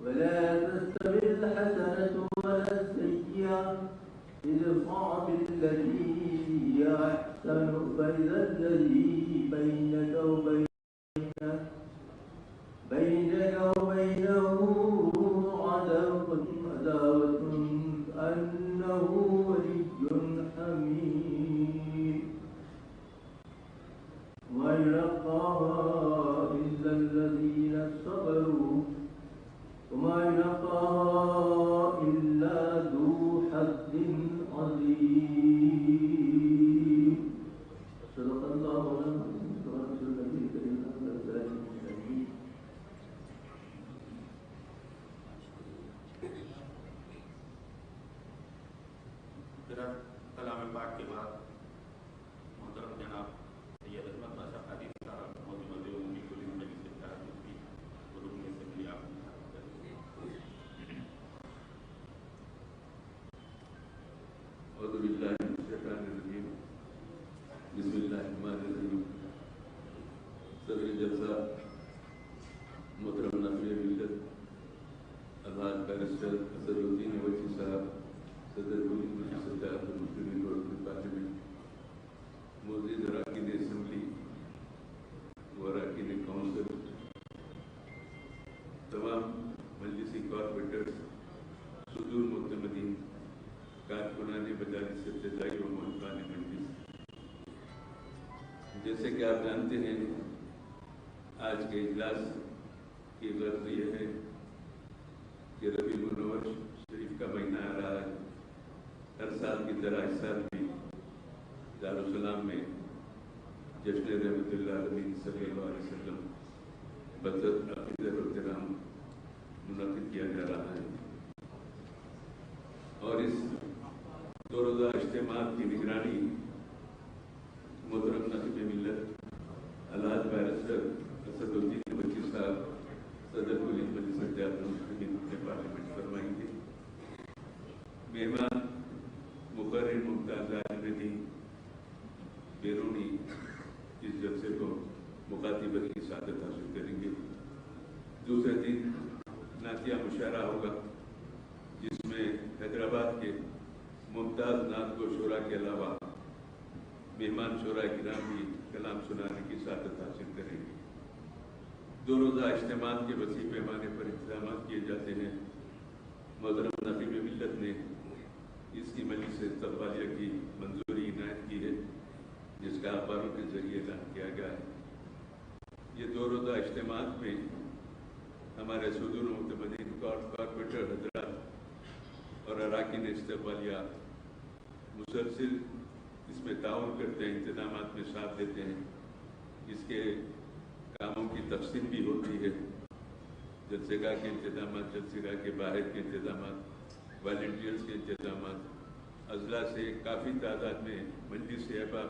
ولا تستوي الحسنة ولا السيئة ادفع بالتي هي أحسن فإذا الذي بينك وبينه عداوة أنه ولي حميم وما يلقاها إلا الذين صبروا وما يلقاها إلا ذو حظ عظيم صدق الله العظيم ورسول النبي الكريم صلى الله عليه وسلم. کلام پاک کے بعد محترم جناب سید احمد بادشاہ حدیث صاحب موجود عمومی کل مجلس اتحاد مفتی رکن اسمبلی آپ اعوذ باللہ من الشیطان الرجیم بسم اللہ الرحمن الرحیم. صدر جلسہ محترم ناظرین ملت الحاج بیرسٹر اسد الدین اویسی صاحب صدر مجلس اتحاد المسلمین رکن پارلیمنٹ موجود اراکین اسمبلی و اراکین کونسل تمام مجلسی کارپوریٹرز صدور معتمدین کارکنان مجالس ابتدائی و معلقان مجلس. جیسے کہ آپ جانتے ہیں آج کے اجلاس کی غرض یہ ہے کہ ربیع المنور شریف کا مہینہ آ رہا ہے. ہر سال کی طرح اس سال بھی دارالسلام میں جشن رحمت اللہ العالمین صلی اللہ علیہ وسلم بدر عقیدت و احترام منعقد کیا جا رہا ہے اور اس دو روزہ اجتماع کی نگرانی محترم ناظم ملت الحاج بیرسٹر اسد الدین اویسی صاحب صدر کل مجلس اتحاد المسلمین پارلیمنٹ فرمائیں گے. مہمان مقرر ممتاز ندی بیرونی اس جلسے کو مخاطبت کی سعادت حاصل کریں گے. دوسرے دن نعتیہ مشاعرہ ہوگا جس میں حیدرآباد کے ممتاز نعت گو شعراء کے علاوہ مہمان شعراء کرام بھی کلام سنانے کی سعادت حاصل کریں گے. دو روزہ اجتماع کے وسیع پیمانے پر انتظامات کیے جاتے ہیں. محترم ناظم ملت نے اس کی مجلس استقبالیہ کی منظوری عنایت کی ہے جس کا اخباروں کے ذریعے اعلان کیا گیا ہے. یہ دو روزہ اجتماع میں ہمارے صدور معتمدین کارپوریٹر حضرات اور اراکین استقبالیہ مسلسل اس میں تعاون کرتے ہیں, انتظامات میں ساتھ دیتے ہیں. اس کے کاموں کی تقسیم بھی ہوتی ہے. جلسے گاہ کے انتظامات, جلسے گاہ کے باہر کے انتظامات, والنٹیئرز کے انتظامات, اضلاع سے کافی تعداد میں مجلس احباب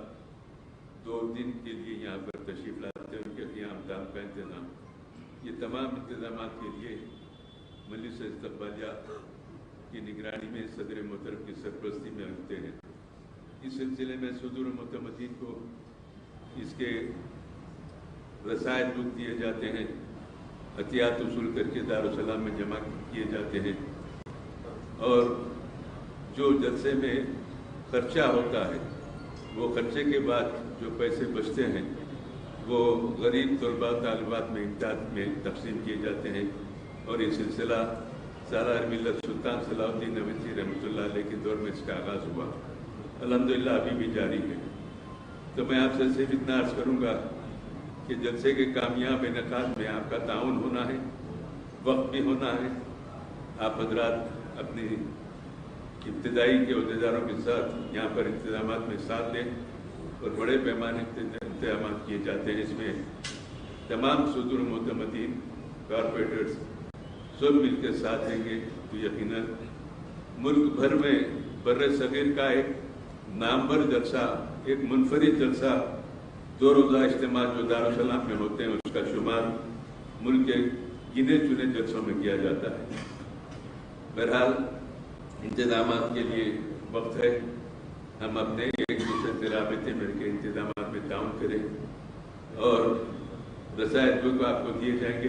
2 دن کے لیے یہاں پر تشریف لاتے ہیں, ان کے قیام دام کا انتظام. یہ تمام انتظامات کے لیے مجلس استقبالیہ کی نگرانی میں صدر محترم کی سرپرستی میں ہوتے ہیں. اس سلسلے میں صدور معتمدین کو اس کے رسائل بک دیے جاتے ہیں, عطیات وصول کر کے دارالسلام میں جمع کیے جاتے ہیں اور جو جلسے میں خرچہ ہوتا ہے وہ خرچے کے بعد جو پیسے بچتے ہیں وہ غریب طلباء طالبات میں امداد میں تقسیم کیے جاتے ہیں. اور یہ سلسلہ سالار ملت سلطان صلاح الدین اویسی رحمۃ اللہ علیہ کے دور میں اس کا آغاز ہوا, الحمدللہ ابھی بھی جاری ہے. تو میں آپ سے صرف اتنا عرض کروں گا کہ جلسے کے کامیاب انعقاد میں آپ کا تعاون ہونا ہے, وقت بھی ہونا ہے. آپ حضرات اپنی ابتدائی کے عہدیداروں کے ساتھ یہاں پر انتظامات میں ساتھ دیں اور بڑے پیمانے انتظامات کیے جاتے ہیں. اس میں تمام صدور معتمدین کارپوریٹرز سب مل کے ساتھ دیں گے تو یقیناً ملک بھر میں بر صغیر کا ایک نامور جلسہ, ایک منفرد جلسہ, 2 روزہ اجتماع جو دارالسلام میں ہوتے ہیں اس کا شمار ملک کے گنے چنے جلسوں میں کیا جاتا ہے. بہرحال انتظامات کے لیے وقت ہے, ہم اپنے ایک دوسرے سے رابطے مل کے انتظامات میں تعاون کریں اور رسائل جو آپ کو دیے جائیں گے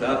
7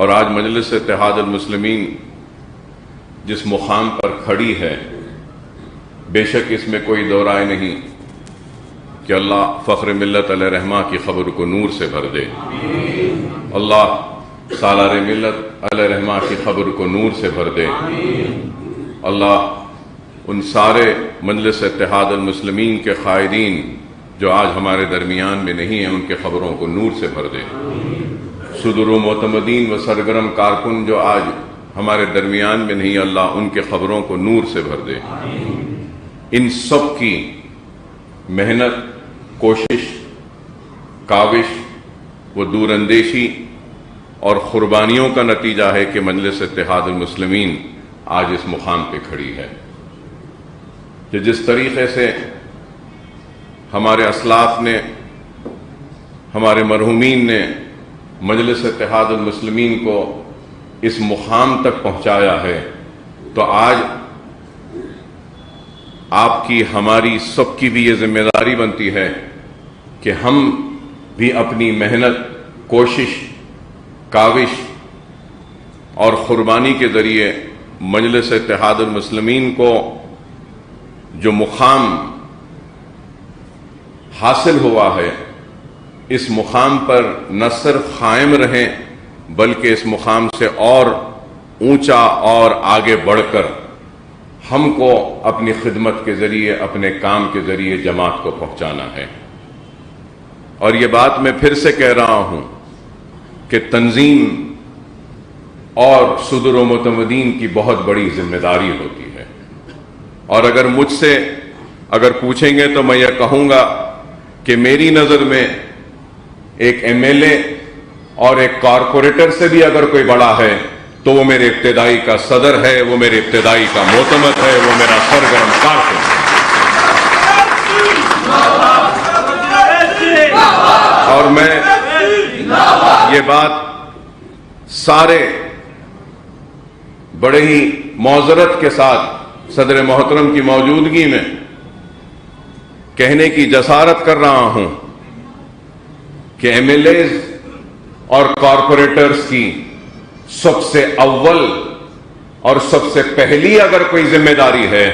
اور آج مجلس اتحاد المسلمین جس مقام پر کھڑی ہے، بے شک اس میں کوئی دو رائے نہیں کہ اللہ فخر ملت علیہ رحمہ کی خبر کو نور سے بھر دے، اللہ سالار ملت علیہ رحمہ کی خبر کو نور سے بھر دے، اللہ ان سارے مجلس اتحاد المسلمین کے قائدین جو آج ہمارے درمیان میں نہیں ہیں ان کے خبروں کو نور سے بھر دے، صدر و معتمدین و سرگرم کارکن جو آج ہمارے درمیان میں نہیں، اللہ ان کے خبروں کو نور سے بھر دے۔ ان سب کی محنت، کوشش، کاوش و دور اندیشی اور قربانیوں کا نتیجہ ہے کہ مجلس اتحاد المسلمین آج اس مقام پہ کھڑی ہے، کہ جس طریقے سے ہمارے اسلاف نے، ہمارے مرحومین نے مجلس اتحاد المسلمین کو اس مقام تک پہنچایا ہے، تو آج آپ کی، ہماری، سب کی بھی یہ ذمہ داری بنتی ہے کہ ہم بھی اپنی محنت، کوشش، کاوش اور قربانی کے ذریعے مجلس اتحاد المسلمین کو جو مقام حاصل ہوا ہے اس مقام پر نہ صرف قائم رہیں بلکہ اس مقام سے اور اونچا اور آگے بڑھ کر ہم کو اپنی خدمت کے ذریعے، اپنے کام کے ذریعے جماعت کو پہنچانا ہے۔ اور یہ بات میں پھر سے کہہ رہا ہوں کہ تنظیم اور صدر و معتمدین کی بہت بڑی ذمہ داری ہوتی ہے، اور اگر مجھ سے پوچھیں گے تو میں یہ کہوں گا کہ میری نظر میں ایک ایم ایل اے اور ایک کارپوریٹر سے بھی اگر کوئی بڑا ہے تو وہ میرے ابتدائی کا صدر ہے، وہ میرے ابتدائی کا معتمد ہے، وہ میرا سرگرم کارکن ہے۔ اور میں یہ بات سارے بڑے ہی معذرت کے ساتھ صدر محترم کی موجودگی میں کہنے کی جسارت کر رہا ہوں کہ ایم ایل ایز اور کارپوریٹرز کی سب سے اول اور سب سے پہلی اگر کوئی ذمہ داری ہے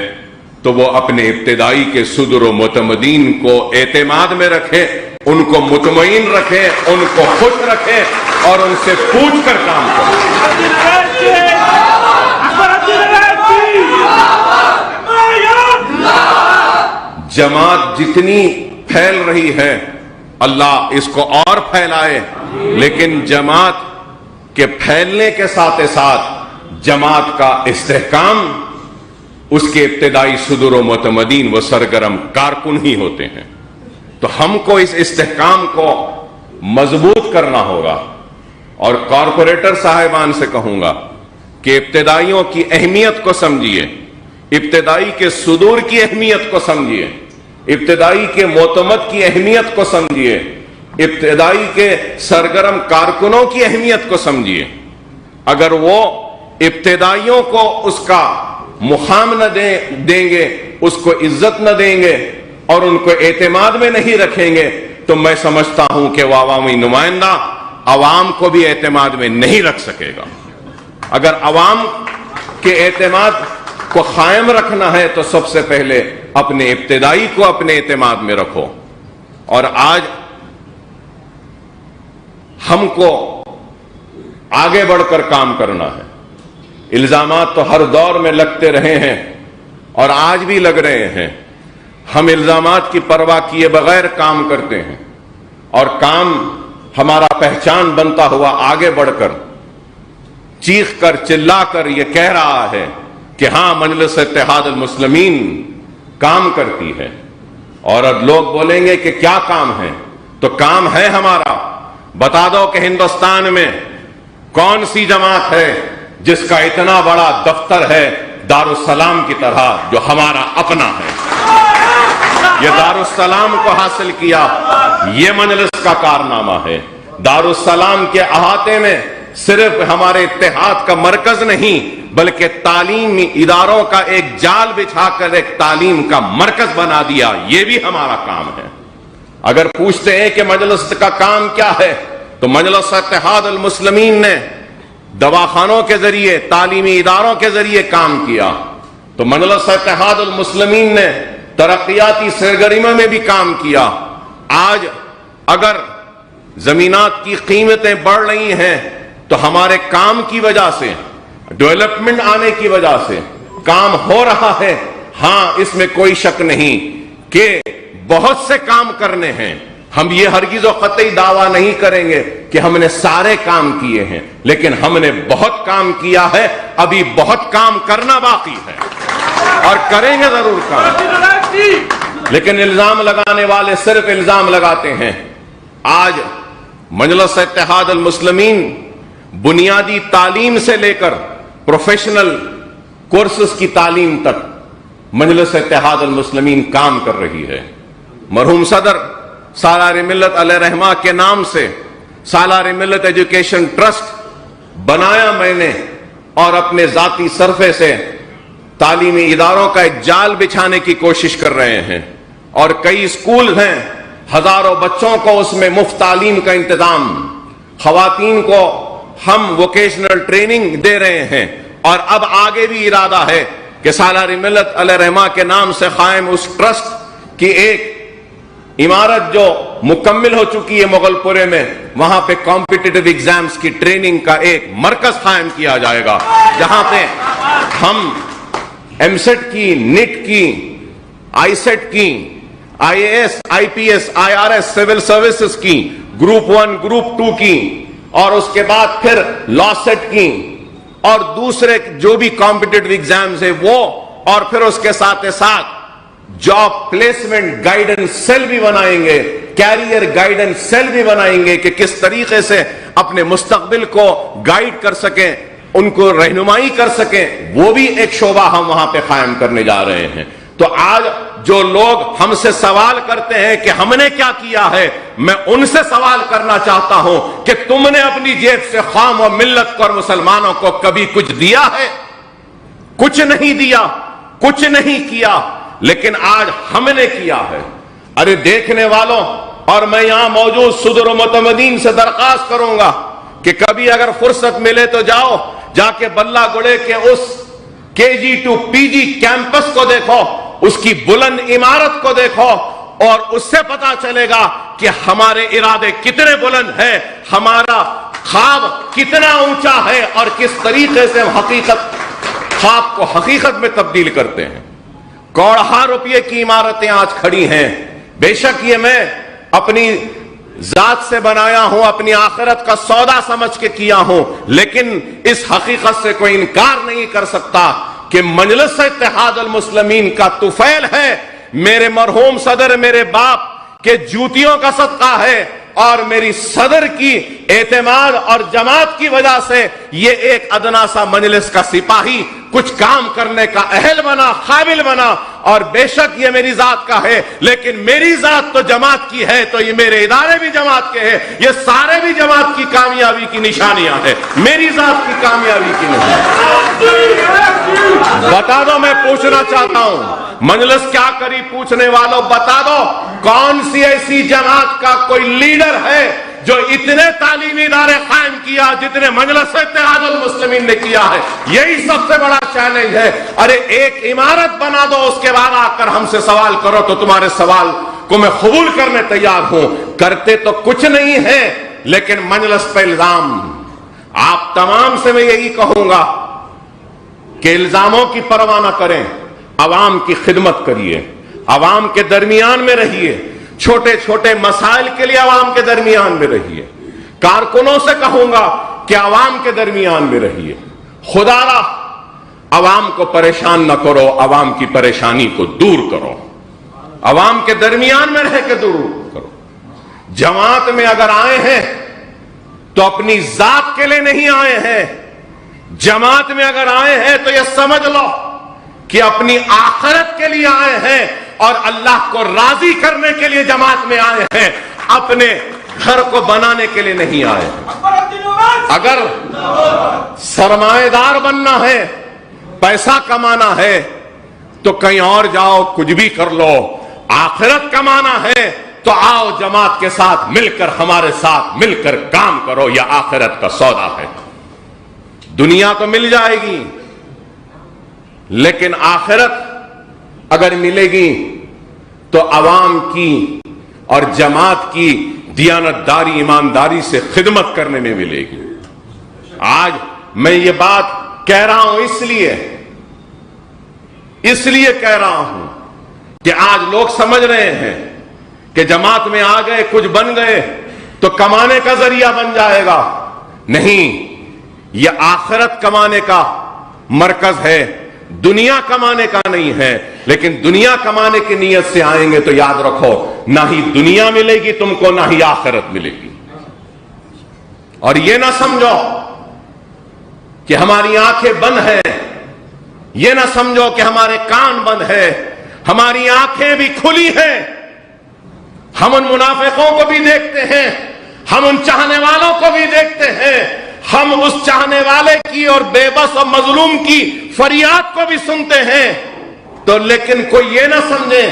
تو وہ اپنے ابتدائی کے صدر و معتمدین کو اعتماد میں رکھے، ان کو مطمئن رکھے، ان کو خوش رکھے اور ان سے پوچھ کر کام کرے۔ جماعت جتنی پھیل رہی ہے اللہ اس کو اور پھیلائے، لیکن جماعت کے پھیلنے کے ساتھ ساتھ جماعت کا استحکام اس کے ابتدائی صدر و معتمدین و سرگرم کارکن ہی ہوتے ہیں۔ تو ہم کو اس استحکام کو مضبوط کرنا ہوگا، اور کارپوریٹر صاحبان سے کہوں گا کہ ابتدائیوں کی اہمیت کو سمجھیے، ابتدائی کے صدور کی اہمیت کو سمجھیے، ابتدائی کے معتمد کی اہمیت کو سمجھیے، ابتدائی کے سرگرم کارکنوں کی اہمیت کو سمجھیے۔ اگر وہ ابتدائیوں کو اس کا مقام نہ دیں گے، اس کو عزت نہ دیں گے اور ان کو اعتماد میں نہیں رکھیں گے تو میں سمجھتا ہوں کہ وہ عوامی نمائندہ عوام کو بھی اعتماد میں نہیں رکھ سکے گا۔ اگر عوام کے اعتماد کو قائم رکھنا ہے تو سب سے پہلے اپنے ابتدائی کو اپنے اعتماد میں رکھو۔ اور آج ہم کو آگے بڑھ کر کام کرنا ہے۔ الزامات تو ہر دور میں لگتے رہے ہیں اور آج بھی لگ رہے ہیں۔ ہم الزامات کی پرواہ کیے بغیر کام کرتے ہیں، اور کام ہمارا پہچان بنتا ہوا آگے بڑھ کر چیخ کر چلا کر یہ کہہ رہا ہے کہ ہاں مجلس اتحاد المسلمین کام کرتی ہے۔ اور اب لوگ بولیں گے کہ کیا کام ہے، تو کام ہے ہمارا، بتا دو کہ ہندوستان میں کون سی جماعت ہے جس کا اتنا بڑا دفتر ہے دارالسلام کی طرح جو ہمارا اپنا ہے۔ یہ دارالسلام کو حاصل کیا یہ مجلس کا کارنامہ ہے۔ دارالسلام کے احاطے میں صرف ہمارے اتحاد کا مرکز نہیں بلکہ تعلیمی اداروں کا ایک جال بچھا کر ایک تعلیم کا مرکز بنا دیا، یہ بھی ہمارا کام ہے۔ اگر پوچھتے ہیں کہ مجلس کا کام کیا ہے تو مجلس اتحاد المسلمین نے دواخانوں کے ذریعے، تعلیمی اداروں کے ذریعے کام کیا، تو مجلس اتحاد المسلمین نے ترقیاتی سرگرمیوں میں بھی کام کیا۔ آج اگر زمینات کی قیمتیں بڑھ رہی ہیں تو ہمارے کام کی وجہ سے، ڈیولپمنٹ آنے کی وجہ سے کام ہو رہا ہے۔ ہاں، اس میں کوئی شک نہیں کہ بہت سے کام کرنے ہیں۔ ہم یہ ہرگز و قطعی دعویٰ نہیں کریں گے کہ ہم نے سارے کام کیے ہیں، لیکن ہم نے بہت کام کیا ہے، ابھی بہت کام کرنا باقی ہے اور کریں گے ضرور کام۔ لیکن الزام لگانے والے صرف الزام لگاتے ہیں۔ آج مجلس اتحاد المسلمین بنیادی تعلیم سے لے کر پروفیشنل کورسز کی تعلیم تک مجلس اتحاد المسلمین کام کر رہی ہے۔ مرحوم صدر سالار ملت علیہ رحمہ کے نام سے سالار ملت ایجوکیشن ٹرسٹ بنایا میں نے، اور اپنے ذاتی صرفے سے تعلیمی اداروں کا ایک جال بچھانے کی کوشش کر رہے ہیں، اور کئی اسکول ہیں، ہزاروں بچوں کو اس میں مفت تعلیم کا انتظام، خواتین کو ہم ووکیشنل ٹریننگ دے رہے ہیں، اور اب آگے بھی ارادہ ہے کہ سالار ملت علیہ رحمہ کے نام سے قائم اس ٹرسٹ کی ایک عمارت جو مکمل ہو چکی ہے مغل پورے میں، وہاں پہ کمپٹیٹیو ایگزامز کی ٹریننگ کا ایک مرکز قائم کیا جائے گا، جہاں پہ ہم ایم سیٹ کی، نیٹ کی، آئی سیٹ کی، I A S, I P S, I R S, civil services کی، گروپ 1 گروپ 2 کی، اور اس کے بعد پھر لا سیٹ کی، اور دوسرے جو بھی کمپٹیٹیو ایگزامز ہیں وہ، اور پھر اس کے ساتھ ساتھ جاب پلیسمنٹ گائیڈنس سیل بھی بنائیں گے، کیریئر گائیڈنس سیل بھی بنائیں گے کہ کس طریقے سے اپنے مستقبل کو گائیڈ کر سکیں، ان کو رہنمائی کر سکیں، وہ بھی ایک شعبہ ہم وہاں پہ قائم کرنے جا رہے ہیں۔ تو آج جو لوگ ہم سے سوال کرتے ہیں کہ ہم نے کیا کیا ہے، میں ان سے سوال کرنا چاہتا ہوں کہ تم نے اپنی جیب سے قوم و ملت کو اور مسلمانوں کو کبھی کچھ دیا ہے؟ کچھ نہیں دیا، کچھ نہیں کیا، لیکن آج ہم نے کیا ہے۔ ارے دیکھنے والوں، اور میں یہاں موجود صدر و متمدین سے درخواست کروں گا کہ کبھی اگر فرصت ملے تو جاؤ، جا کے بلہ گڑے کے اس KG to PG کیمپس کو دیکھو، اس کی بلند عمارت کو دیکھو، اور اس سے پتا چلے گا کہ ہمارے ارادے کتنے بلند ہیں، ہمارا خواب کتنا اونچا ہے، اور کس طریقے سے ہم خواب کو حقیقت میں تبدیل کرتے ہیں۔ کروڑوں روپے کی عمارتیں آج کھڑی ہیں، بے شک یہ میں اپنی ذات سے بنایا ہوں، اپنی آخرت کا سودا سمجھ کے کیا ہوں، لیکن اس حقیقت سے کوئی انکار نہیں کر سکتا کہ مجلس اتحاد المسلمین کا طفیل ہے، میرے مرحوم صدر میرے باپ کے جوتیوں کا صدقہ ہے، اور میری صدر کی اعتماد اور جماعت کی وجہ سے یہ ایک ادنا سا مجلس کا سپاہی کچھ کام کرنے کا اہل بنا، قابل بنا، اور بے شک یہ میری ذات کا ہے، لیکن میری ذات تو جماعت کی ہے، تو یہ میرے ادارے بھی جماعت کے ہیں، یہ سارے بھی جماعت کی کامیابی کی نشانیاں ہیں، میری ذات کی کامیابی کی نہیں۔ بتا دو، میں پوچھنا چاہتا ہوں، مجلس کیا کری پوچھنے والوں، بتا دو کون سی ایسی جماعت کا کوئی لیڈر ہے جو اتنے تعلیمی ادارے قائم کیا جتنے مجلس اتحاد المسلمین نے کیا ہے؟ یہی سب سے بڑا چیلنج ہے۔ ارے ایک عمارت بنا دو، اس کے بعد آ کر ہم سے سوال کرو تو تمہارے سوال کو میں قبول کرنے تیار ہوں۔ کرتے تو کچھ نہیں ہے، لیکن مجلس پہ الزام۔ آپ تمام سے میں یہی کہوں گا کہ الزاموں کی پرواہ نہ کریں، عوام کی خدمت کریے، عوام کے درمیان میں رہیے، چھوٹے چھوٹے مسائل کے لیے عوام کے درمیان میں رہیے۔ کارکنوں سے کہوں گا کہ عوام کے درمیان میں رہیے، خدا را عوام کو پریشان نہ کرو، عوام کی پریشانی کو دور کرو، عوام کے درمیان میں رہ کے دور کرو۔ جماعت میں اگر آئے ہیں تو اپنی ذات کے لیے نہیں آئے ہیں، جماعت میں اگر آئے ہیں تو یہ سمجھ لو کہ اپنی آخرت کے لیے آئے ہیں، اور اللہ کو راضی کرنے کے لیے جماعت میں آئے ہیں، اپنے گھر کو بنانے کے لیے نہیں آئے ہیں۔ اگر سرمایہ دار بننا ہے، پیسہ کمانا ہے تو کہیں اور جاؤ، کچھ بھی کر لو۔ آخرت کمانا ہے تو آؤ جماعت کے ساتھ مل کر، ہمارے ساتھ مل کر کام کرو، یہ آخرت کا سودا ہے۔ دنیا تو مل جائے گی لیکن آخرت اگر ملے گی تو عوام کی اور جماعت کی دیانتداری ایمانداری سے خدمت کرنے میں ملے گی. آج میں یہ بات کہہ رہا ہوں اس لیے کہہ رہا ہوں کہ آج لوگ سمجھ رہے ہیں کہ جماعت میں آ گئے کچھ بن گئے تو کمانے کا ذریعہ بن جائے گا. نہیں، یہ آخرت کمانے کا مرکز ہے، دنیا کمانے کا نہیں ہے. لیکن دنیا کمانے کی نیت سے آئیں گے تو یاد رکھو نہ ہی دنیا ملے گی تم کو نہ ہی آخرت ملے گی. اور یہ نہ سمجھو کہ ہماری آنکھیں بند ہیں، یہ نہ سمجھو کہ ہمارے کان بند ہیں، ہماری آنکھیں بھی کھلی ہیں. ہم ان منافقوں کو بھی دیکھتے ہیں، ہم ان چاہنے والوں کو بھی دیکھتے ہیں، ہم اس چاہنے والے کی اور بے بس اور مظلوم کی فریاد کو بھی سنتے ہیں. تو لیکن کوئی یہ نہ سمجھے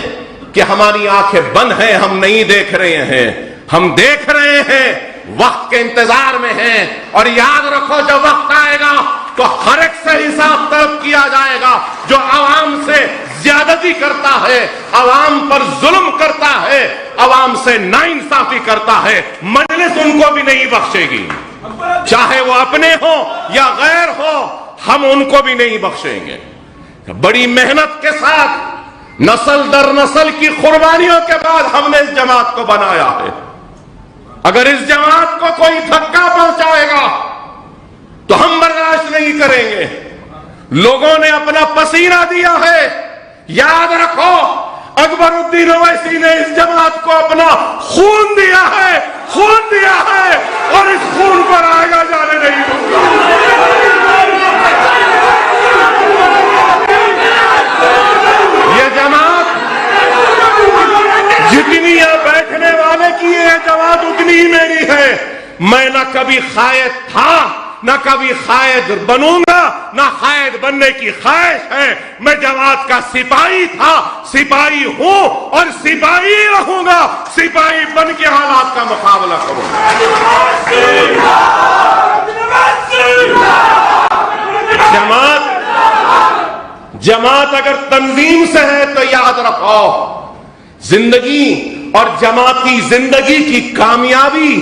کہ ہماری آنکھیں بند ہیں، ہم نہیں دیکھ رہے ہیں. ہم دیکھ رہے ہیں، وقت کے انتظار میں ہیں. اور یاد رکھو جب وقت آئے گا تو ہر ایک سے حساب طلب کیا جائے گا. جو عوام سے زیادتی کرتا ہے، عوام پر ظلم کرتا ہے، عوام سے ناانصافی کرتا ہے، مجلس ان کو بھی نہیں بخشے گی. چاہے وہ اپنے ہو یا غیر ہو، ہم ان کو بھی نہیں بخشیں گے. بڑی محنت کے ساتھ نسل در نسل کی قربانیوں کے بعد ہم نے اس جماعت کو بنایا ہے. اگر اس جماعت کو کوئی دھکا پہنچائے گا تو ہم برداشت نہیں کریں گے. لوگوں نے اپنا پسینہ دیا ہے. یاد رکھو اکبر الدین اویسی نے اس جماعت کو اپنا خون دیا ہے اور اس خون پر آگے جانے نہیں دوں گا. یہ جماعت جتنی یہاں بیٹھنے والے کی ہے جماعت اتنی ہی میری ہے. میں نہ کبھی قائد تھا نہ کبھی قائد بنوں گا، نہ قائد بننے کی خواہش ہے. میں جماعت کا سپاہی تھا، سپاہی ہوں اور سپاہی رہوں گا. سپاہی بن کے حالات کا مقابلہ کروں گا. جماعت اگر تنظیم سے ہے تو یاد رکھو زندگی اور جماعتی زندگی کی کامیابی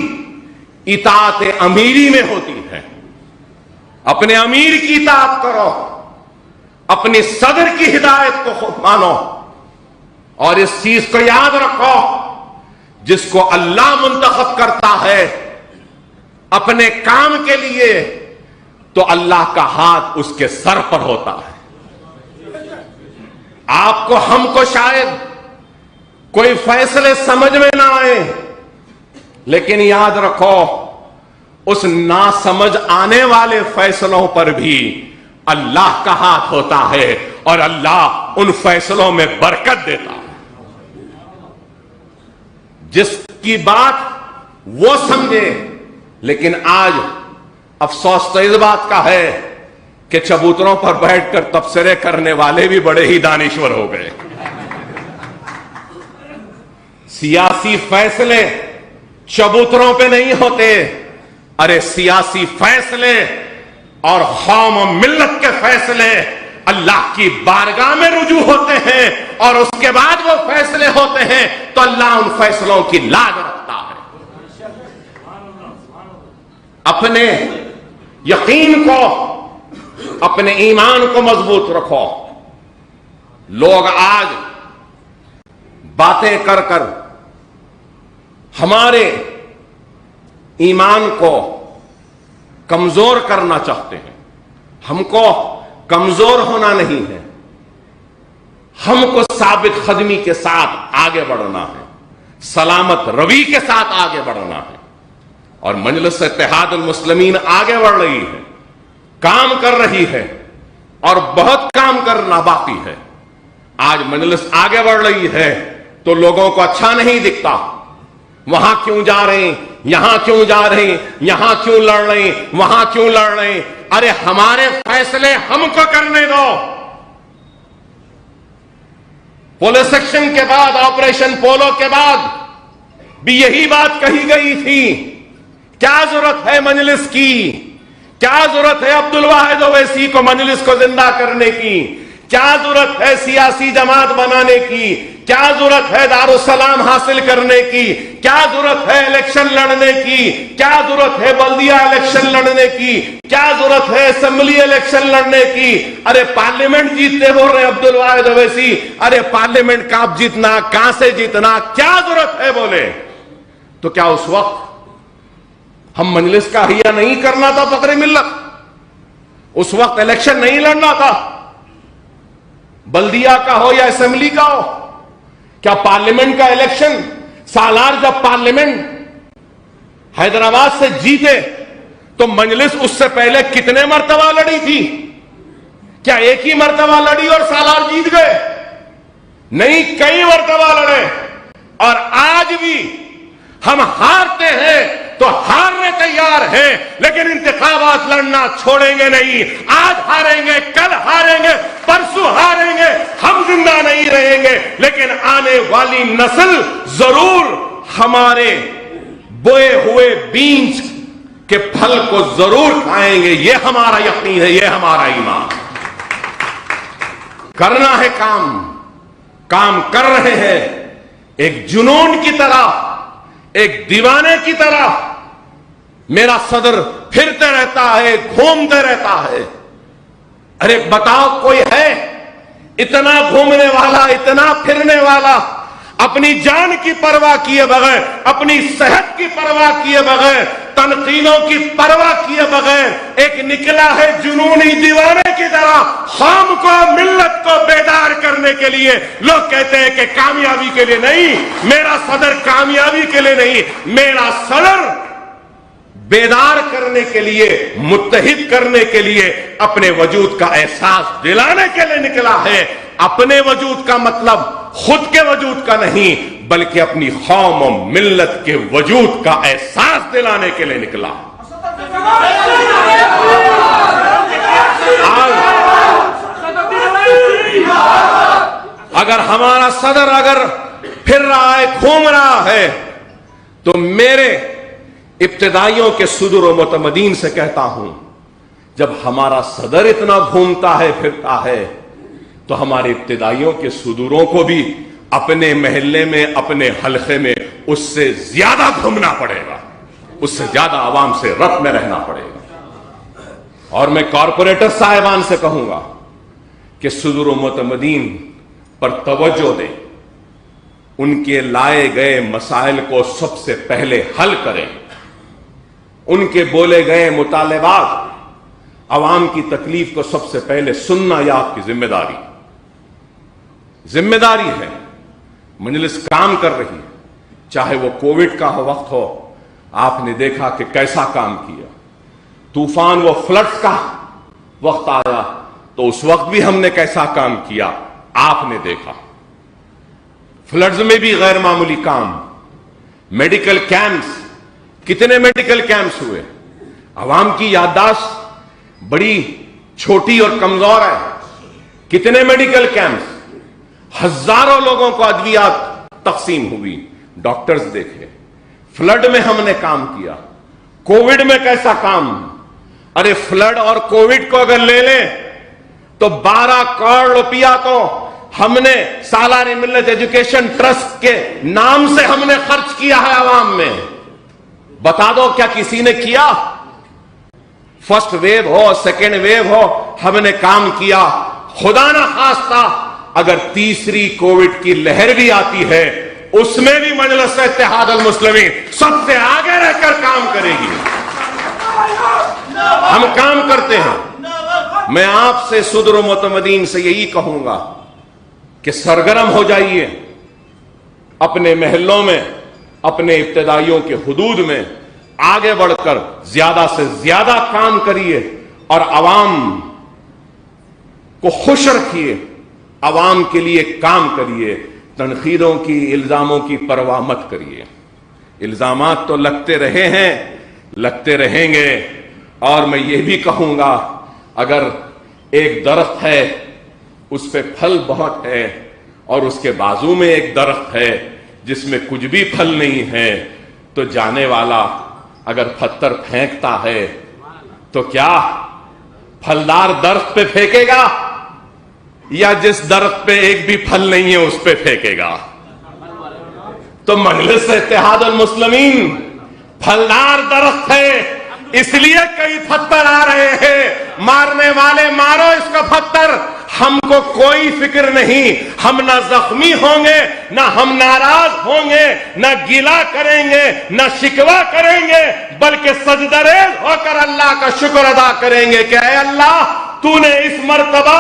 اطاعت امیری میں ہوتی ہے. اپنے امیر کی اطاعت کرو، اپنی صدر کی ہدایت کو خود مانو. اور اس چیز کو یاد رکھو جس کو اللہ منتخب کرتا ہے اپنے کام کے لیے تو اللہ کا ہاتھ اس کے سر پر ہوتا ہے. آپ کو ہم کو شاید کوئی فیصلے سمجھ میں نہ آئے لیکن یاد رکھو اس ناسمجھ آنے والے فیصلوں پر بھی اللہ کا ہاتھ ہوتا ہے اور اللہ ان فیصلوں میں برکت دیتا ہے. جس کی بات وہ سمجھے. لیکن آج افسوس تو اس بات کا ہے کہ چبوتروں پر بیٹھ کر تبصرے کرنے والے بھی بڑے ہی دانشور ہو گئے. سیاسی فیصلے چبوتروں پہ نہیں ہوتے. ارے سیاسی فیصلے اور قوم و ملت کے فیصلے اللہ کی بارگاہ میں رجوع ہوتے ہیں اور اس کے بعد وہ فیصلے ہوتے ہیں تو اللہ ان فیصلوں کی لاج رکھتا ہے. اپنے یقین کو، اپنے ایمان کو مضبوط رکھو. لوگ آج باتیں کر کر ہمارے ایمان کو کمزور کرنا چاہتے ہیں. ہم کو کمزور ہونا نہیں ہے، ہم کو ثابت قدمی کے ساتھ آگے بڑھنا ہے، سلامت روی کے ساتھ آگے بڑھنا ہے. اور مجلس اتحاد المسلمین آگے بڑھ رہی ہے، کام کر رہی ہے اور بہت کام کرنا باقی ہے. آج مجلس آگے بڑھ رہی ہے تو لوگوں کو اچھا نہیں دکھتا. وہاں کیوں جا رہے ہیں، یہاں کیوں جا رہے ہیں، یہاں کیوں لڑ رہے ہیں، وہاں کیوں لڑ رہے ہیں. ارے ہمارے فیصلے ہم کو کرنے دو. پولیس سیکشن کے بعد، آپریشن پولو کے بعد بھی یہی بات کہی گئی تھی. کیا ضرورت ہے مجلس کی، کیا ضرورت ہے عبدالواحد اویسی کو مجلس کو زندہ کرنے کی؟ کیا ضرورت ہے سیاسی جماعت بنانے کی؟ کیا ضرورت ہے دارالسلام حاصل کرنے کی؟ کیا ضرورت ہے الیکشن لڑنے کی؟ کیا ضرورت ہے بلدیہ الیکشن لڑنے کی؟ کیا ضرورت ہے اسمبلی الیکشن لڑنے کی؟ ارے پارلیمنٹ جیتتے بول رہے عبدالواحد اویسی، ارے پارلیمنٹ کہاں جیتنا، کہاں سے جیتنا، کیا ضرورت ہے بولے؟ تو کیا اس وقت ہم مجلس کا احیاء نہیں کرنا تھا فخر ملت؟ اس وقت الیکشن نہیں لڑنا تھا، بلدیہ کا ہو یا اسمبلی کا ہو؟ کیا پارلیمنٹ کا الیکشن سالار جب پارلیمنٹ حیدرآباد سے جیتے تو مجلس اس سے پہلے کتنے مرتبہ لڑی تھی؟ کیا ایک ہی مرتبہ لڑی اور سالار جیت گئے؟ نہیں، کئی مرتبہ لڑے، اور آج بھی ہم ہارتے ہیں تو ہارنے تیار ہیں، لیکن انتخابات لڑنا چھوڑیں گے نہیں۔ آج ہاریں گے، کل ہاریں گے، پرسوں ہاریں گے، ہم زندہ نہیں رہیں گے، لیکن آنے والی نسل ضرور ہمارے بوئے ہوئے بیج کے پھل کو ضرور کھائیں گے۔ یہ ہمارا یقین ہے، یہ ہمارا ایمان۔ کرنا ہے کام کر رہے ہیں، ایک جنون کی طرح، ایک دیوانے کی طرح میرا صدر پھرتے رہتا ہے، گھومتے رہتا ہے۔ ارے بتاؤ، کوئی ہے اتنا گھومنے والا، اتنا پھرنے والا، اپنی جان کی پرواہ کیے بغیر، اپنی صحت کی پرواہ کیے بغیر، تنقیدوں کی پرواہ کیے بغیر ایک نکلا ہے جنونی دیوانے کی طرح قوم کو، ملت کو بیدار کرنے کے لیے۔ لوگ کہتے ہیں کہ کامیابی کے لیے نہیں، میرا صدر کامیابی کے لیے نہیں، میرا صدر بیدار کرنے کے لیے، متحد کرنے کے لیے، اپنے وجود کا احساس دلانے کے لیے نکلا ہے۔ اپنے وجود کا مطلب خود کے وجود کا نہیں، بلکہ اپنی قوم و ملت کے وجود کا احساس دلانے کے لیے نکلا۔ اگر ہمارا صدر اگر پھر رہا ہے، گھوم رہا ہے، تو میرے ابتدائیوں کے صدور و متمدین سے کہتا ہوں، جب ہمارا صدر اتنا گھومتا ہے، پھرتا ہے، تو ہمارے ابتدائیوں کے صدوروں کو بھی اپنے محلے میں، اپنے حلقے میں اس سے زیادہ گھومنا پڑے گا، اس سے زیادہ عوام سے ربط میں رہنا پڑے گا۔ اور میں کارپوریٹر صاحبان سے کہوں گا کہ صدور و متمدین پر توجہ دیں، ان کے لائے گئے مسائل کو سب سے پہلے حل کریں، ان کے بولے گئے مطالبات، عوام کی تکلیف کو سب سے پہلے سننا، یہ آپ کی ذمہ داری ہے۔ مجلس کام کر رہی ہے، چاہے وہ کووڈ کا وقت ہو، آپ نے دیکھا کہ کیسا کام کیا۔ طوفان و فلڈز کا وقت آیا تو اس وقت بھی ہم نے کیسا کام کیا، آپ نے دیکھا۔ فلڈز میں بھی غیر معمولی کام۔ میڈیکل کیمپس، کتنے میڈیکل کیمپس ہوئے؟ عوام کی یادداشت بڑی چھوٹی اور کمزور ہے۔ کتنے میڈیکل کیمپس، ہزاروں لوگوں کو ادویات تقسیم ہوئی، ڈاکٹرز دیکھے۔ فلڈ میں ہم نے کام کیا، کووڈ میں کیسا کام۔ ارے فلڈ اور کووڈ کو اگر لے لیں تو 12 کروڑ روپیہ تو ہم نے سالار ملت ایجوکیشن ٹرسٹ کے نام سے ہم نے خرچ کیا ہے عوام میں۔ بتا دو کیا کسی نے کیا؟ فرسٹ ویو ہو، سیکنڈ ویو ہو، ہم نے کام کیا۔ خدا نہ خواستہ اگر تیسری کووڈ کی لہر بھی آتی ہے، اس میں بھی مجلس اتحاد المسلمین سب سے آگے رہ کر کام کرے گی۔ ہم کام کرتے ہیں۔ میں آپ سے صدر و متمدین سے یہی کہوں گا کہ سرگرم ہو جائیے، اپنے محلوں میں، اپنے ابتدائیوں کے حدود میں آگے بڑھ کر زیادہ سے زیادہ کام کریے اور عوام کو خوش رکھیے، عوام کے لیے کام کریے۔ تنقیدوں کی، الزاموں کی پرواہ مت کریے۔ الزامات تو لگتے رہے ہیں، لگتے رہیں گے، اور میں یہ بھی کہوں گا اگر ایک درخت ہے اس پہ پھل بہت ہے اور اس کے بازو میں ایک درخت ہے جس میں کچھ بھی پھل نہیں ہے، تو جانے والا اگر پتھر پھینکتا ہے تو کیا پھلدار درخت پہ پھینکے گا یا جس درخت پہ ایک بھی پھل نہیں ہے اس پہ پھینکے گا؟ تو مجلس اتحاد المسلمین پھلدار درخت ہے، اس لیے کئی پتھر آ رہے ہیں، مارنے والے مارو اس کا پتھر، ہم کو کوئی فکر نہیں، ہم نہ زخمی ہوں گے، نہ ہم ناراض ہوں گے، نہ گلا کریں گے، نہ شکوہ کریں گے، بلکہ سجدہ ریز ہو کر اللہ کا شکر ادا کریں گے کہ اے اللہ تو نے اس مرتبہ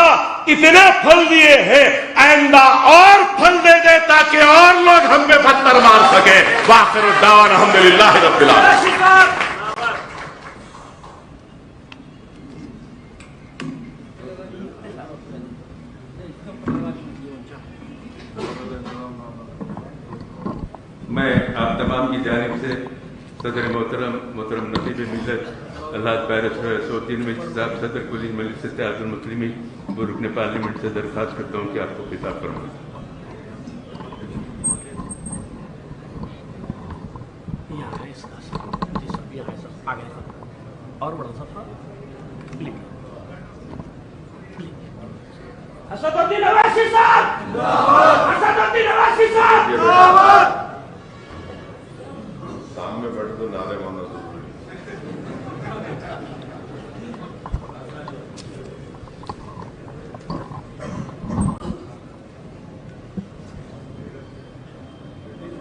اتنے پھل دیے ہیں، آئندہ اور پھل دے دے تاکہ اور لوگ ہم پہ پتھر مار سکیں۔ وآخر الدعوانا الحمدللہ رب العالمین۔ میں آپ تمام کی جانب سے صدر محترم نقیب ملت اللہ پیرسوتین میں صاحب صدر کلی مجلس اتحاد المسلمین و رکن پارلیمنٹ سے درخواست کرتا ہوں کہ آپ کو خطاب فرمائیں۔ اسد الدین اویسی صاحب، اسد الدین اویسی صاحب، سامنے بیٹھے تو نعرے مارنا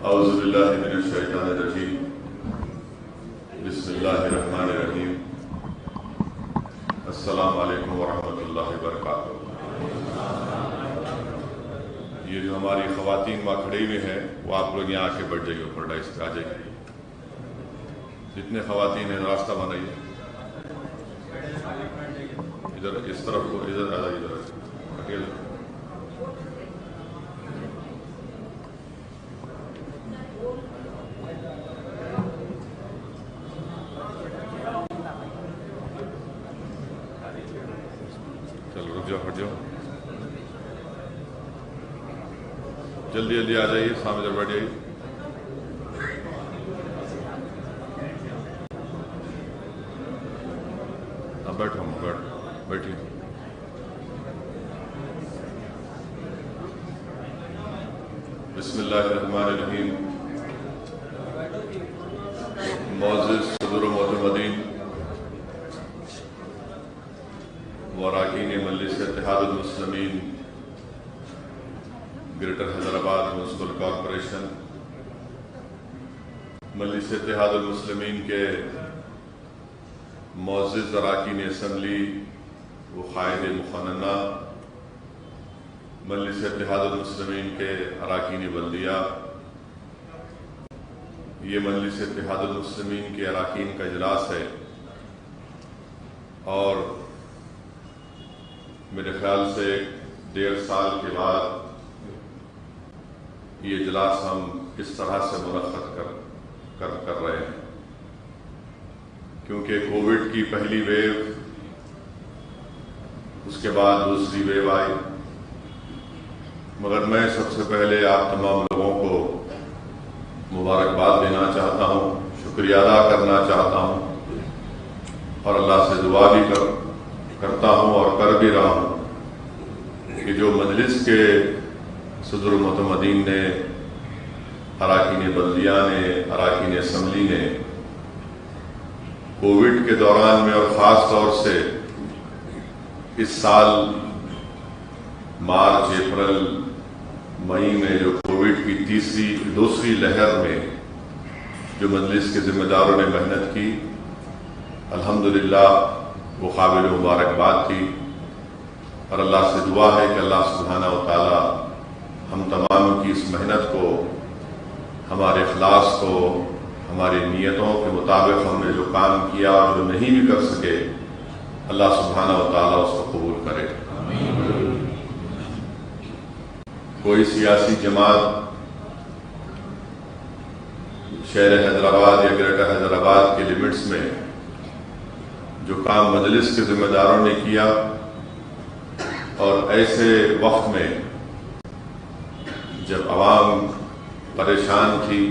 اعوذ باللہ من الشیطان الرجیم، بسم اللہ الرحمن الرحیم، السلام علیکم ورحمۃ اللہ وبرکاتہ۔ یہ جو ہماری خواتین وہاں کھڑی ہوئی ہیں وہ آپ لوگ یہاں آ کے بیٹھ جائیے، اوپر ڈائس پہ آ جائیے، جتنے خواتین ہیں راستہ بنائیے، ادھر اس طرف کو ادھر آ جائیے، ادھر اکیلے۔ چلو رک جاؤ، ہٹ جاؤ، جلدی جلدی آ جائیے، سامنے ادھر بیٹھ جائیے۔ بیٹھو بیٹھیے۔ بسم اللہ الرحمن الرحیم۔ معزز صدر و معتمدین و اراکین مجلس اتحاد المسلمین گریٹر حیدرآباد میونسپل کارپوریشن، مجلس اتحاد المسلمین کے معزز اراکین اسمبلی و قائد مقننہ، مجلس اتحاد المسلمین کے اراکین بلدیہ، یہ مجلس اتحاد المسلمین کے اراکین کا اجلاس ہے، اور میرے خیال سے 1.5 سال کے بعد یہ اجلاس ہم اس طرح سے منعقد کر رہے ہیں، کیونکہ کووڈ کی پہلی ویو، اس کے بعد دوسری ویو آئی، مگر میں سب سے پہلے آپ تمام لوگوں کو مبارکباد دینا چاہتا ہوں، شکریہ ادا کرنا چاہتا ہوں، اور اللہ سے دعا بھی کرتا ہوں اور کر بھی رہا ہوں کہ جو مجلس کے صدر معتمدین نے، اراکین بلدیہ نے، اراکین اسمبلی نے کووڈ کے دوران میں اور خاص طور سے اس سال مارچ، اپریل، مئی میں جو کووڈ کی دوسری لہر میں جو مجلس کے ذمہ داروں نے محنت کی، الحمدللہ وہ قابل مبارکباد تھی، اور اللہ سے دعا ہے کہ اللہ سبحانہ و تعالی ہم تمام کی اس محنت کو، ہمارے اخلاص کو، ہماری نیتوں کے مطابق ہم نے جو کام کیا اور جو نہیں بھی کر سکے، اللہ سبحانہ و تعالی اس کو قبول کرے۔ کوئی سیاسی جماعت شہر حیدرآباد یا گریٹر حیدرآباد کے لیمٹس میں جو کام مجلس کے ذمہ داروں نے کیا، اور ایسے وقت میں جب عوام پریشان تھی،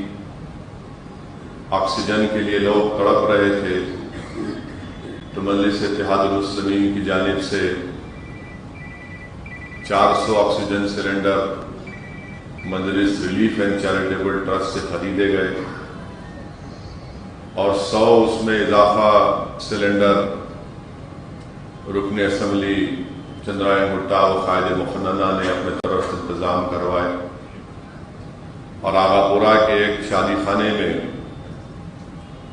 آکسیجن کے لیے لوگ تڑپ رہے تھے، تو مجلس اتحاد المسلمین کی جانب سے 400 آکسیجن سلنڈر مجلس ریلیف اینڈ چیریٹیبل ٹرسٹ سے خریدے گئے اور 100 اس میں اضافہ سلنڈر رکن اسمبلی چندرائے بھٹا و قائد مقننہ نے اپنے طرف سے انتظام کروائے اور آغا پورہ کے ایک شادی خانے میں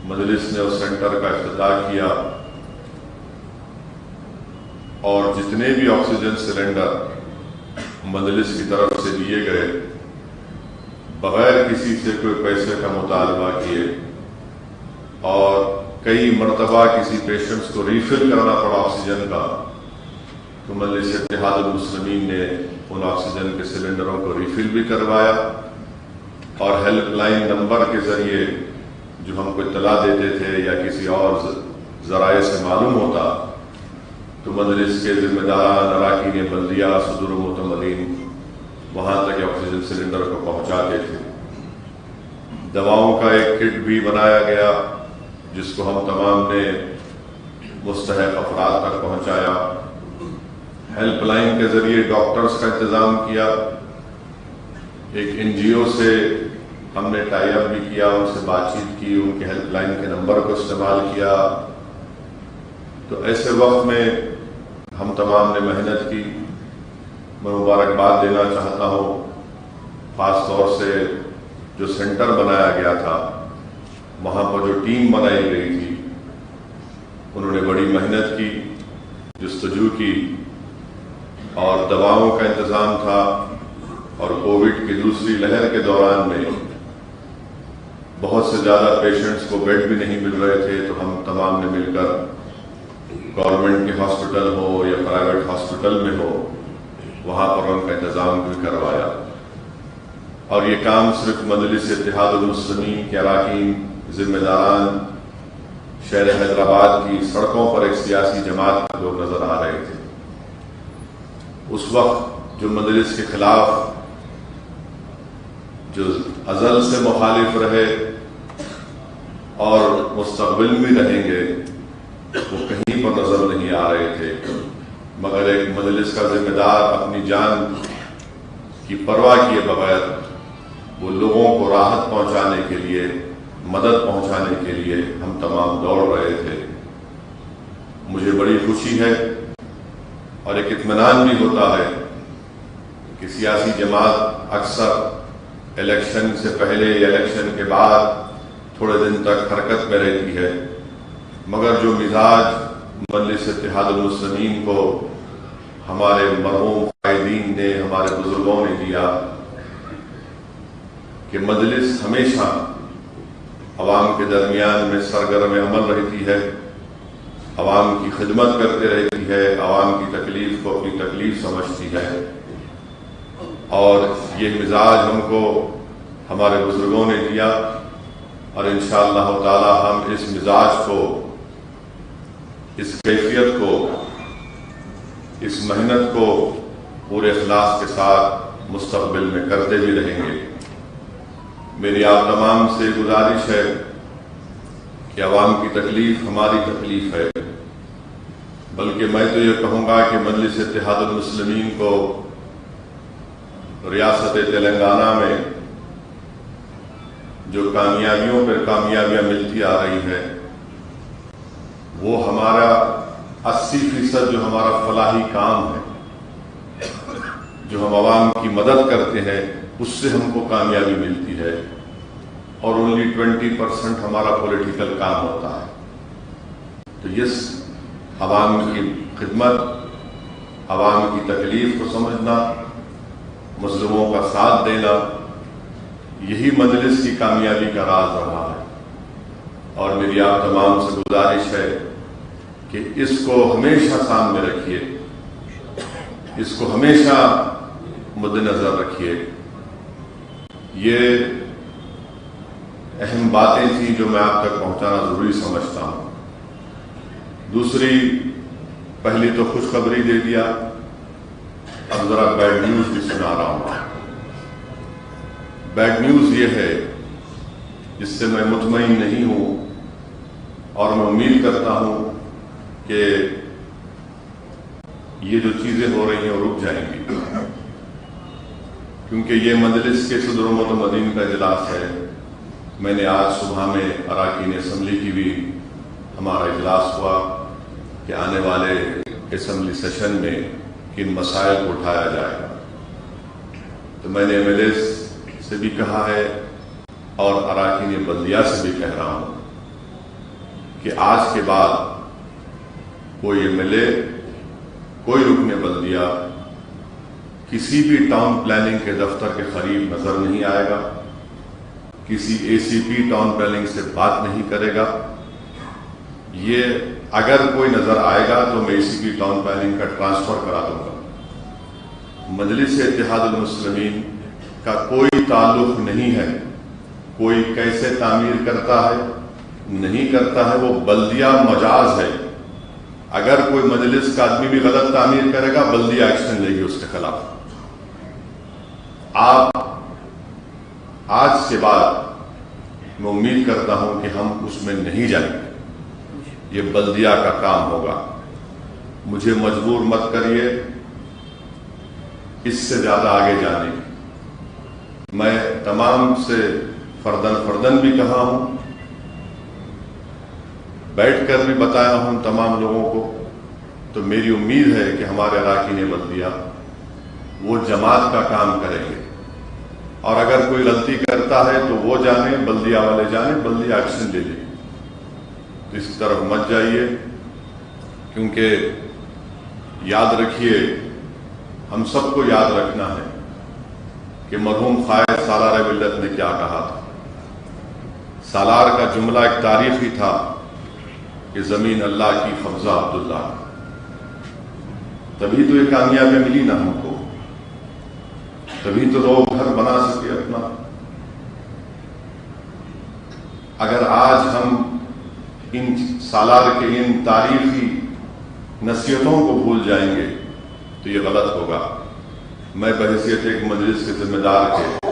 مجلس نے اس سینٹر کا افتتاح کیا اور جتنے بھی آکسیجن سلنڈر مجلس کی طرف سے دیے گئے بغیر کسی سے کوئی پیسے کا مطالبہ کیے اور کئی مرتبہ کسی پیشنٹس کو ریفل کرنا پڑا آکسیجن کا تو مجلس اتحاد المسلمین نے ان آکسیجن کے سلنڈروں کو ریفل بھی کروایا اور ہیلپ لائن نمبر کے ذریعے جو ہم کو اطلاع دیتے تھے یا کسی اور ذرائع سے معلوم ہوتا تو مجلس کے ذمہ داران اراکین بلدیہ صدور و معتمدین وہاں تک آکسیجن سلنڈر کو پہنچاتے تھے۔ دواؤں کا ایک کٹ بھی بنایا گیا جس کو ہم تمام نے مستحق افراد تک پہنچایا۔ ہیلپ لائن کے ذریعے ڈاکٹرز کا انتظام کیا۔ ایک NGO سے ہم نے ٹائی اپ بھی کیا، ان سے بات چیت کی، ان کے ہیلپ لائن کے نمبر کو استعمال کیا۔ تو ایسے وقت میں ہم تمام نے محنت کی۔ میں مبارکباد دینا چاہتا ہوں خاص طور سے جو سینٹر بنایا گیا تھا، وہاں پر جو ٹیم بنائی گئی تھی، انہوں نے بڑی محنت کی، جستجو کی اور دواؤں کا انتظام تھا۔ اور کووڈ کی دوسری لہر کے دوران میں بہت سے زیادہ پیشنٹس کو بیڈ بھی نہیں مل رہے تھے، تو ہم تمام نے مل کر گورنمنٹ کے ہاسپٹل ہو یا پرائیویٹ ہاسپٹل میں ہو وہاں پر ان کا انتظام بھی کروایا۔ اور یہ کام صرف مجلس اتحاد المسلمین کے اراکین ذمہ داران شہر حیدرآباد کی سڑکوں پر ایک سیاسی جماعت کے لوگ نظر آ رہے تھے۔ اس وقت جو مجلس کے خلاف جو ازل سے مخالف رہے اور مستقبل میں رہیں گے وہ کہیں پر نظر نہیں آ رہے تھے، مگر ایک مجلس کا ذمہ دار اپنی جان کی پرواہ کیے بغیر وہ لوگوں کو راحت پہنچانے کے لیے، مدد پہنچانے کے لیے ہم تمام دوڑ رہے تھے۔ مجھے بڑی خوشی ہے اور ایک اطمینان بھی ہوتا ہے کہ سیاسی جماعت اکثر الیکشن سے پہلے یا الیکشن کے بعد تھوڑے دن تک حرکت میں رہتی ہے، مگر جو مزاج مجلس اتحاد المسلمین کو ہمارے مرحوم قائدین نے، ہمارے بزرگوں نے دیا کہ مجلس ہمیشہ عوام کے درمیان میں سرگرم عمل رہتی ہے، عوام کی خدمت کرتے رہتی ہے، عوام کی تکلیف کو اپنی تکلیف سمجھتی ہے، اور یہ مزاج ہم کو ہمارے بزرگوں نے دیا اور انشاءاللہ تعالی ہم اس مزاج کو، اس کیفیت کو، اس محنت کو پورے اخلاص کے ساتھ مستقبل میں کرتے بھی رہیں گے۔ میری آپ تمام سے گزارش ہے کہ عوام کی تکلیف ہماری تکلیف ہے، بلکہ میں تو یہ کہوں گا کہ مجلس اتحاد المسلمین کو ریاست تلنگانہ میں جو کامیابیوں پر کامیابیاں ملتی آ رہی ہیں وہ ہمارا 80% جو ہمارا فلاحی کام ہے، جو ہم عوام کی مدد کرتے ہیں، اس سے ہم کو کامیابی ملتی ہے، اور اونلی 20% ہمارا پولیٹیکل کام ہوتا ہے۔ تو اس عوام کی خدمت، عوام کی تکلیف کو سمجھنا، مظلوموں کا ساتھ دینا، یہی مجلس کی کامیابی کا راز رہا ہے۔ اور میری آپ تمام سے گزارش ہے کہ اس کو ہمیشہ سامنے رکھیے، اس کو ہمیشہ مد نظر رکھیے۔ یہ اہم باتیں تھیں جو میں آپ تک پہنچانا ضروری سمجھتا ہوں۔ دوسری، پہلی تو خوشخبری دے دیا، اب ذرا بیڈ نیوز بھی سنا رہا ہوں۔ بیڈ نیوز یہ ہے جس سے میں مطمئن نہیں ہوں اور میں امید کرتا ہوں کہ یہ جو چیزیں ہو رہی ہیں وہ رک جائیں گی، کیونکہ یہ مجلس کے صدر و متمدین کا اجلاس ہے۔ میں نے آج صبح میں اراکین اسمبلی کی بھی ہمارا اجلاس ہوا کہ آنے والے اسمبلی سیشن میں کن مسائل کو اٹھایا جائے گا، تو میں نے ایم ایل اے سے بھی کہا ہے اور اراکین بلدیہ سے بھی کہہ رہا ہوں کہ آج کے بعد کوئی ایم ایل اے، کوئی رکن بلدیہ کسی بھی ٹاؤن پلاننگ کے دفتر کے قریب نظر نہیں آئے گا، کسی اے سی پی ٹاؤن پلاننگ سے بات نہیں کرے گا۔ یہ اگر کوئی نظر آئے گا تو میں اے سی پی ٹاؤن پلاننگ کا ٹرانسفر کرا دوں گا۔ مجلس اتحاد المسلمین کا کوئی تعلق نہیں ہے کوئی کیسے تعمیر کرتا ہے نہیں کرتا ہے، وہ بلدیہ مجاز ہے۔ اگر کوئی مجلس کا آدمی بھی غلط تعمیر کرے گا بلدیہ ایکشن لے گی اس کے خلاف۔ آپ آج کے بعد میں امید کرتا ہوں کہ ہم اس میں نہیں جائیں گے، یہ بلدیہ کا کام ہوگا۔ مجھے مجبور مت کریے اس سے زیادہ آگے جانے کی۔ میں تمام سے فردن بھی کہا ہوں، بیٹھ کر بھی بتایا ہوں تمام لوگوں کو، تو میری امید ہے کہ ہمارے اراکین بلدیہ وہ جماعت کا کام کریں گے، اور اگر کوئی غلطی کرتا ہے تو وہ جانے، بلدیہ والے جانے، بلدیہ ایکشن لے لیں۔ تو اس طرف مت جائیے، کیونکہ یاد رکھیے، ہم سب کو یاد رکھنا ہے کہ مرحوم قائد سالار ملت نے کیا کہا تھا۔ سالار کا جملہ ایک تاریخی تھا کہ زمین اللہ کی، قبضہ عبداللہ۔ تبھی تو یہ کامیابی ملی نا ہم کو، تبھی تو لوگ گھر بنا سکے اپنا۔ اگر آج ہم ان سالار کے ان تاریخی نصیحتوں کو بھول جائیں گے تو یہ غلط ہوگا۔ میں بحیثیت ایک مجلس کے ذمہ دار کے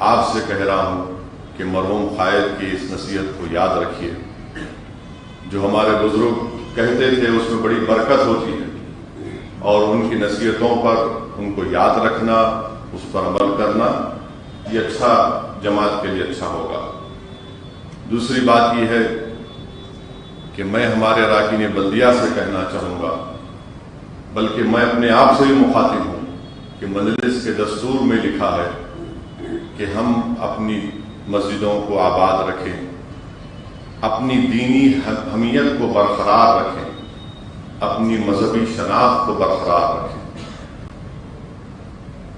آپ سے کہہ رہا ہوں کہ مرحوم قائد کی اس نصیحت کو یاد رکھیے۔ جو ہمارے بزرگ کہتے تھے اس میں بڑی برکت ہوتی ہے، اور ان کی نصیحتوں پر ان کو یاد رکھنا، اس پر عمل کرنا، یہ اچھا جماعت کے لیے اچھا ہوگا۔ دوسری بات یہ ہے کہ میں ہمارے اراکین بلدیہ سے کہنا چاہوں گا، بلکہ میں اپنے آپ سے بھی مخاطب ہوں کہ مجلس کے دستور میں لکھا ہے کہ ہم اپنی مسجدوں کو آباد رکھیں، اپنی دینی حمیت کو برقرار رکھیں، اپنی مذہبی شناخت کو برقرار رکھیں،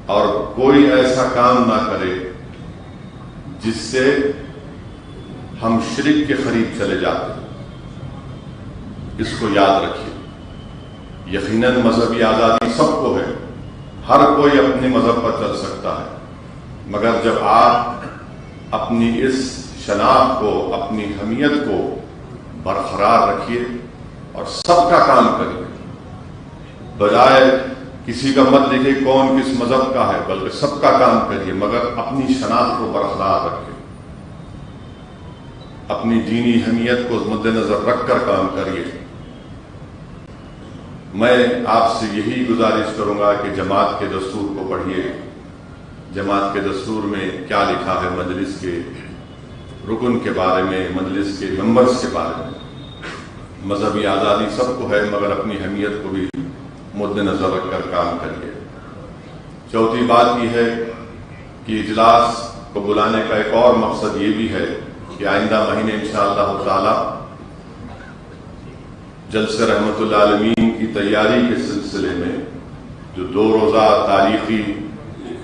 اور کوئی ایسا کام نہ کرے جس سے ہم شرک کے قریب چلے جاتے ہیں۔ اس کو یاد رکھیے۔ یقیناً مذہبی آزادی سب کو ہے، ہر کوئی اپنے مذہب پر چل سکتا ہے، مگر جب آپ اپنی اس شناخت کو، اپنی حمیت کو برقرار رکھیے اور سب کا کام کریے، بجائے کسی کا مت دیکھیں کون کس مذہب کا ہے، بلکہ سب کا کام کریے، مگر اپنی شناخت کو برقرار رکھیں، اپنی دینی حمیت کو مد نظر رکھ کر کام کریے۔ میں آپ سے یہی گزارش کروں گا کہ جماعت کے دستور کو پڑھیے۔ جماعت کے دستور میں کیا لکھا ہے مجلس کے رکن کے بارے میں، مجلس کے ممبرز کے بارے میں۔ مذہبی آزادی سب کو ہے، مگر اپنی حمیت کو بھی مد نظر رکھ کر کام کریے۔ چوتھی بات یہ ہے کہ اجلاس کو بلانے کا ایک اور مقصد یہ بھی ہے کہ آئندہ مہینے انشاءاللہ تعالی جلسہ رحمت العالمین کی تیاری کے سلسلے میں جو 2 روزہ تاریخی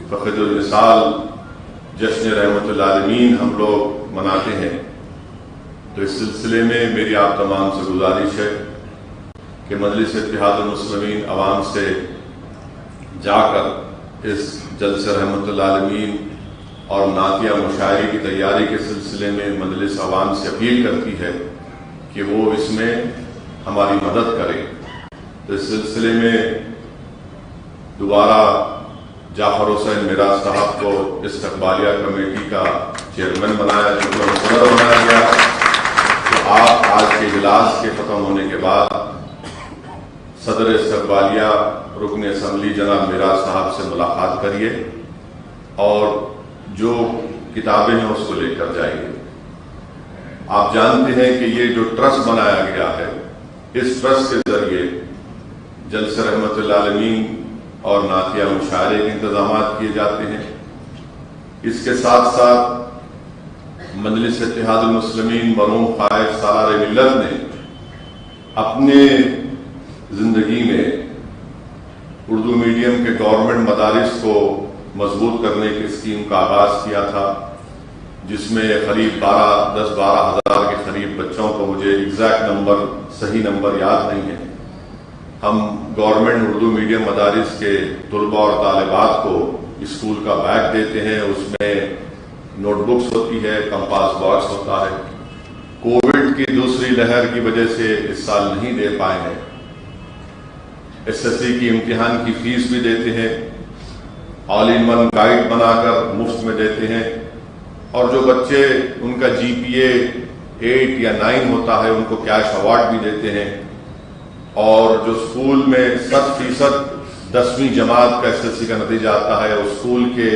فقد الوصال جشن رحمت العالمین ہم لوگ مناتے ہیں، تو اس سلسلے میں میری آپ تمام سے گزارش ہے کہ مجلس اتحاد المسلمین عوام سے جا کر اس جلسہ رحمت العالمین اور نعتیہ مشاعری کی تیاری کے سلسلے میں مجلس عوام سے اپیل کرتی ہے کہ وہ اس میں ہماری مدد کریں۔ تو اس سلسلے میں دوبارہ جعفر حسین میراث صاحب کو استقبالیہ کمیٹی کا چیئرمین بنایا گیا، تو آپ آج کے اجلاس کے ختم ہونے کے بعد صدر استقبالیہ رکن اسمبلی جناب معراج صاحب سے ملاقات کریے اور جو کتابیں ہیں اس کو لے کر جائیے. آپ جانتے ہیں کہ یہ جو ٹرسٹ بنایا گیا ہے، اس ٹرسٹ کے ذریعے جلسہ رحمت العالمین اور نعتیہ مشاعرے کے انتظامات کیے جاتے ہیں. اس کے ساتھ ساتھ مجلس اتحاد المسلمین مرحوم قائد سالار ملت نے اپنے زندگی میں اردو میڈیم کے گورنمنٹ مدارس کو مضبوط کرنے کی اسکیم کا آغاز کیا تھا، جس میں قریب 10-12 ہزار کے قریب بچوں کو، مجھے ایگزیکٹ نمبر، صحیح نمبر یاد نہیں ہے، ہم گورنمنٹ اردو میڈیم مدارس کے طلباء اور طالبات کو اسکول کا بیگ دیتے ہیں. اس میں نوٹ بکس ہوتی ہے، کمپاس باکس ہوتا ہے. کووڈ کی دوسری لہر کی وجہ سے اس سال نہیں دے پائے ہیں. SSC کی امتحان کی فیس بھی دیتے ہیں، آل ان ون گائیڈ بنا کر مفت میں دیتے ہیں. اور جو بچے ان کا GPA 8 یا 9 ہوتا ہے ان کو کیش ایوارڈ بھی دیتے ہیں. اور جو اسکول میں 100% 10ویں جماعت کا SSC کا نتیجہ آتا ہے، اس اسکول کے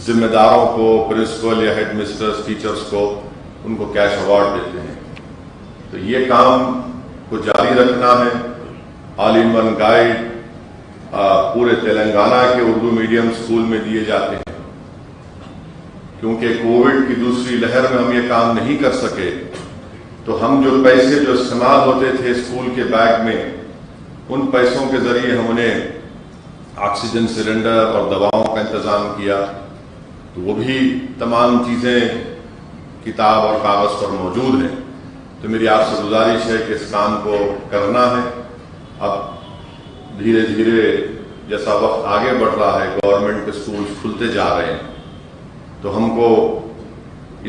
ذمہ داروں کو، پرنسپل یا ہیڈ مسٹرز، ٹیچرز کو، ان کو کیش ایوارڈ دیتے ہیں. تو یہ کام کو جاری رکھنا ہے. آل ان ون گائیڈ پورے تلنگانہ کے اردو میڈیم اسکول میں دیے جاتے ہیں. کیونکہ کووڈ کی دوسری لہر میں ہم یہ کام نہیں کر سکے تو ہم جو پیسے جو استعمال ہوتے تھے اسکول کے بیگ میں، ان پیسوں کے ذریعے ہم نے آکسیجن سلنڈر اور دواؤں کا انتظام کیا. تو وہ بھی تمام چیزیں کتاب اور کاغذ پر موجود ہیں. تو میری آپ سے گزارش ہے کہ اس کام کو کرنا ہے. اب دھیرے دھیرے جیسا وقت آگے بڑھ رہا ہے، گورنمنٹ کے اسکول کھلتے جا رہے ہیں، تو ہم کو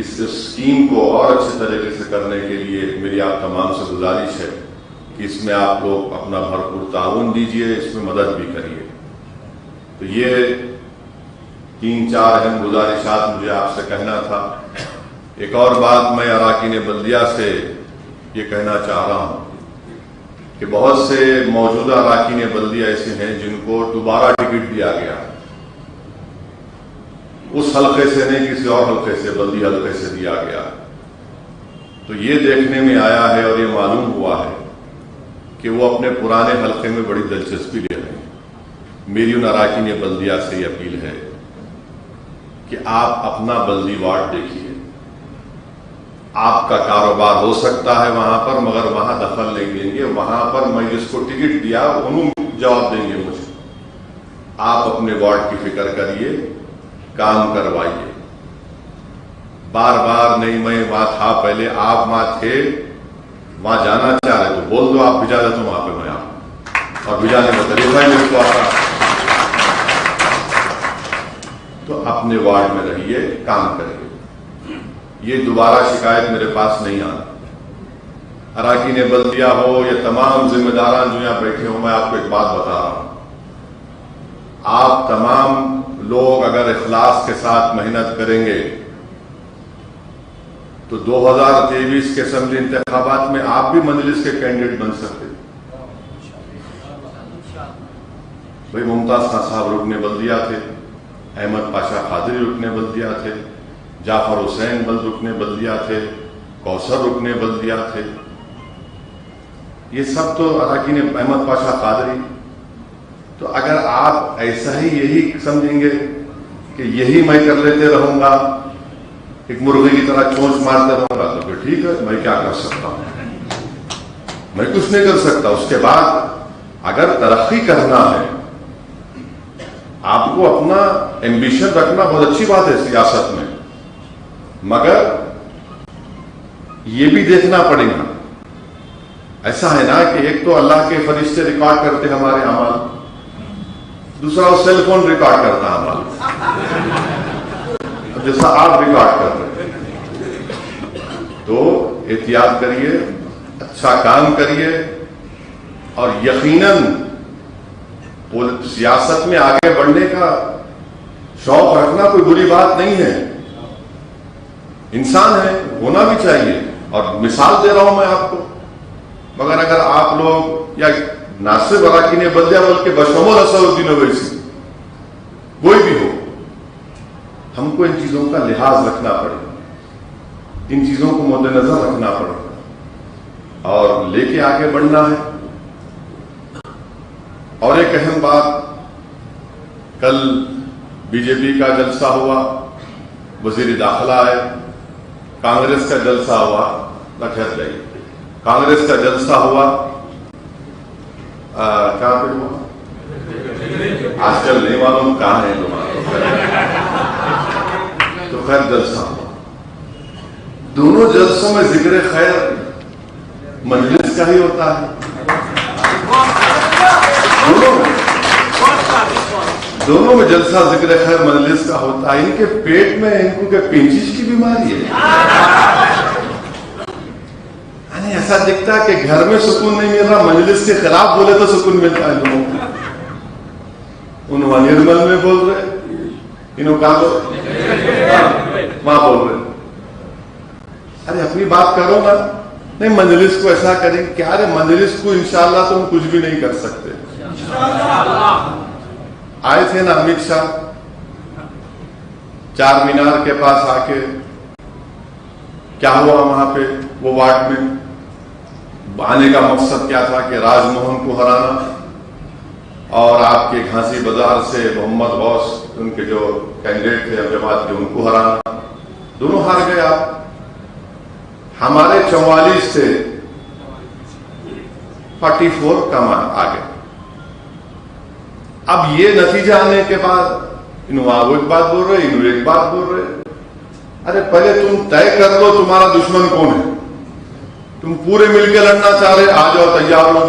اس اسکیم کو اور اچھے طریقے سے کرنے کے لیے میری آپ تمام سے گزارش ہے کہ اس میں آپ لوگ اپنا بھرپور تعاون دیجیے، اس میں مدد بھی کریے. تو یہ 3-4 اہم گزارشات مجھے آپ سے کہنا تھا. ایک اور بات میں اراکین بلدیہ سے یہ کہنا چاہ رہا ہوں کہ بہت سے موجودہ اراکین بلدیہ ایسے ہیں جن کو دوبارہ ٹکٹ دیا گیا، اس حلقے سے نہیں، کسی اور حلقے سے، بلدی حلقے سے دیا گیا. تو یہ دیکھنے میں آیا ہے اور یہ معلوم ہوا ہے کہ وہ اپنے پرانے حلقے میں بڑی دلچسپی لے رہے ہیں. میری ان اراکین بلدیہ سے یہ اپیل ہے کہ آپ اپنا بلدی وارڈ دیکھیے. آپ کا کاروبار ہو سکتا ہے وہاں پر، مگر وہاں دخل نہیں دیں گے. وہاں پر میں جس کو ٹکٹ دیا انہوں جواب دیں گے مجھے. آپ اپنے وارڈ کی فکر کریے، کام کروائیے. بار بار نہیں میں وہاں تھا پہلے، آپ وہاں تھے، وہاں جانا چاہ رہے تو بول دو، آپ بھیجا دیتا ہوں وہاں پہ میں آپ، اور بھیجانے کا طریقہ ہی میرے کو آتا. تو اپنے وارڈ میں رہیے، کام کریے. یہ دوبارہ شکایت میرے پاس نہیں آنا. اراکین بلدیہ ہو یا تمام ذمہ داران جو یہاں بیٹھے ہوں، میں آپ کو ایک بات بتا رہا ہوں. آپ تمام لوگ اگر اخلاص کے ساتھ محنت کریں گے تو 2023 کے اسمبلی انتخابات میں آپ بھی مجلس کے کینڈیڈیٹ بن سکتے. بھائی ممتاز خان صاحب رکن بلدیہ تھے، احمد پاشا قادری رکن بلدیہ تھے، جعفر حسین رکن بلدیہ تھے، کوثر رکن بلدیہ تھے. یہ سب تو اراکین، احمد پاشا قادری. تو اگر آپ ایسا ہی یہی سمجھیں گے کہ یہی میں کر لیتے رہوں گا، ایک مرغی کی طرح چونچ مارتے رہوں گا، تو پھر ٹھیک ہے، میں کیا کر سکتا ہوں؟ میں کچھ نہیں کر سکتا. اس کے بعد اگر ترقی کرنا ہے، آپ کو اپنا ایمبیشن رکھنا بہت اچھی بات ہے سیاست میں، مگر یہ بھی دیکھنا پڑے گا. ایسا ہے نا کہ ایک تو اللہ کے فرشتے ریکارڈ کرتے ہمارے اعمال، دوسرا وہ سیل فون ریکارڈ کرتا ہے اعمال، جیسا آپ ریکارڈ کر رہے ہیں. تو احتیاط کریے، اچھا کام کریے، اور یقیناً سیاست میں آگے بڑھنے کا شوق رکھنا کوئی بری بات نہیں ہے. انسان ہے، ہونا بھی چاہیے، اور مثال دے رہا ہوں میں آپ کو، مگر اگر آپ لوگ یا نہ صرف اراکین بلدیہ بلکہ بشمول اسد الدین اویسی کوئی بھی ہو، ہم کو ان چیزوں کا لحاظ رکھنا پڑے گا، ان چیزوں کو مد نظر رکھنا پڑے گا اور لے کے آگے بڑھنا ہے۔ اور ایک اہم بات، کل بی جے پی کا جلسہ ہوا، وزیر داخلہ آئے، کانگریس کا جلسہ ہوا، خیر جائیے، کانگریس کا جلسہ ہوا، کہاں پہ ہوا؟ آج کل نہیں معلوم کہاں ہے تو خیر جلسہ ہوا، دونوں جلسوں میں ذکر خیر مجلس کا ہی ہوتا ہے، دونوں میں جلسہ ذکر خیر مجلس کا ہوتا ہے۔ ان کے پیٹ میں ان کے پنچش کی بیماری ہے، یعنی ایسا دکھتا ہے کہ گھر میں سکون نہیں مل رہا، مجلس کے خلاف بولے تو سکون ملتا ہے لوگوں کو۔ انہوں نرمل میں بول رہے، انہوں کہاں وہاں بول رہے، ارے اپنی بات کرو نا، نہیں مجلس کو ایسا کریں کہ ارے مجلس کو انشاءاللہ تم کچھ بھی نہیں کر سکتے۔ آئے تھے نا امت شاہ چار مینار کے پاس آ کے، کیا ہوا وہاں پہ وہ وارڈ میں؟ آنے کا مقصد کیا تھا کہ راج موہن کو ہرانا اور آپ کے گھانسی بازار سے محمد غوث ان کے جو کینڈیڈیٹ تھے جماعت کے ان کو ہرانا، دونوں ہار گئے آپ۔ ہمارے 44 سے 44 کم آ گئے۔ اب یہ نتیجہ آنے کے بعد انہوں وہ ایک بات بول رہے، انہوں ایک بات بول رہے، ارے پہلے تم طے کر لو تمہارا دشمن کون ہے، تم پورے مل کے لڑنا چاہ رہے، آ جاؤ تیار ہو۔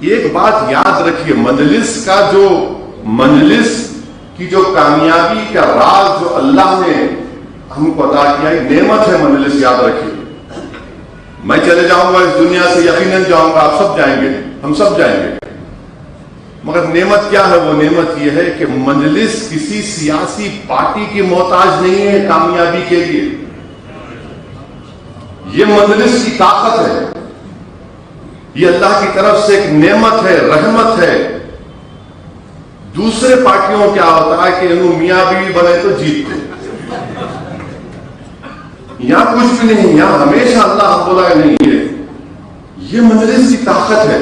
ایک بات یاد رکھیے، مجلس کی جو کامیابی کا راز جو اللہ نے ہم کو عطا کیا ہے، نعمت ہے مجلس، یاد رکھیے۔ میں چلے جاؤں گا اس دنیا سے، یقیناً جاؤں گا، آپ سب جائیں گے، ہم سب جائیں گے، مگر نعمت کیا ہے؟ وہ نعمت یہ ہے کہ مجلس کسی سیاسی پارٹی کی محتاج نہیں ہے کامیابی کے لیے، یہ مجلس کی طاقت ہے، یہ اللہ کی طرف سے ایک نعمت ہے، رحمت ہے۔ دوسرے پارٹیوں کیا ہوتا ہے کہ انہوں میاں بیوی بنے تو جیتتے، یہاں کچھ بھی نہیں، یہاں ہمیشہ اللہ بولا نہیں ہے، یہ مجلس کی طاقت ہے۔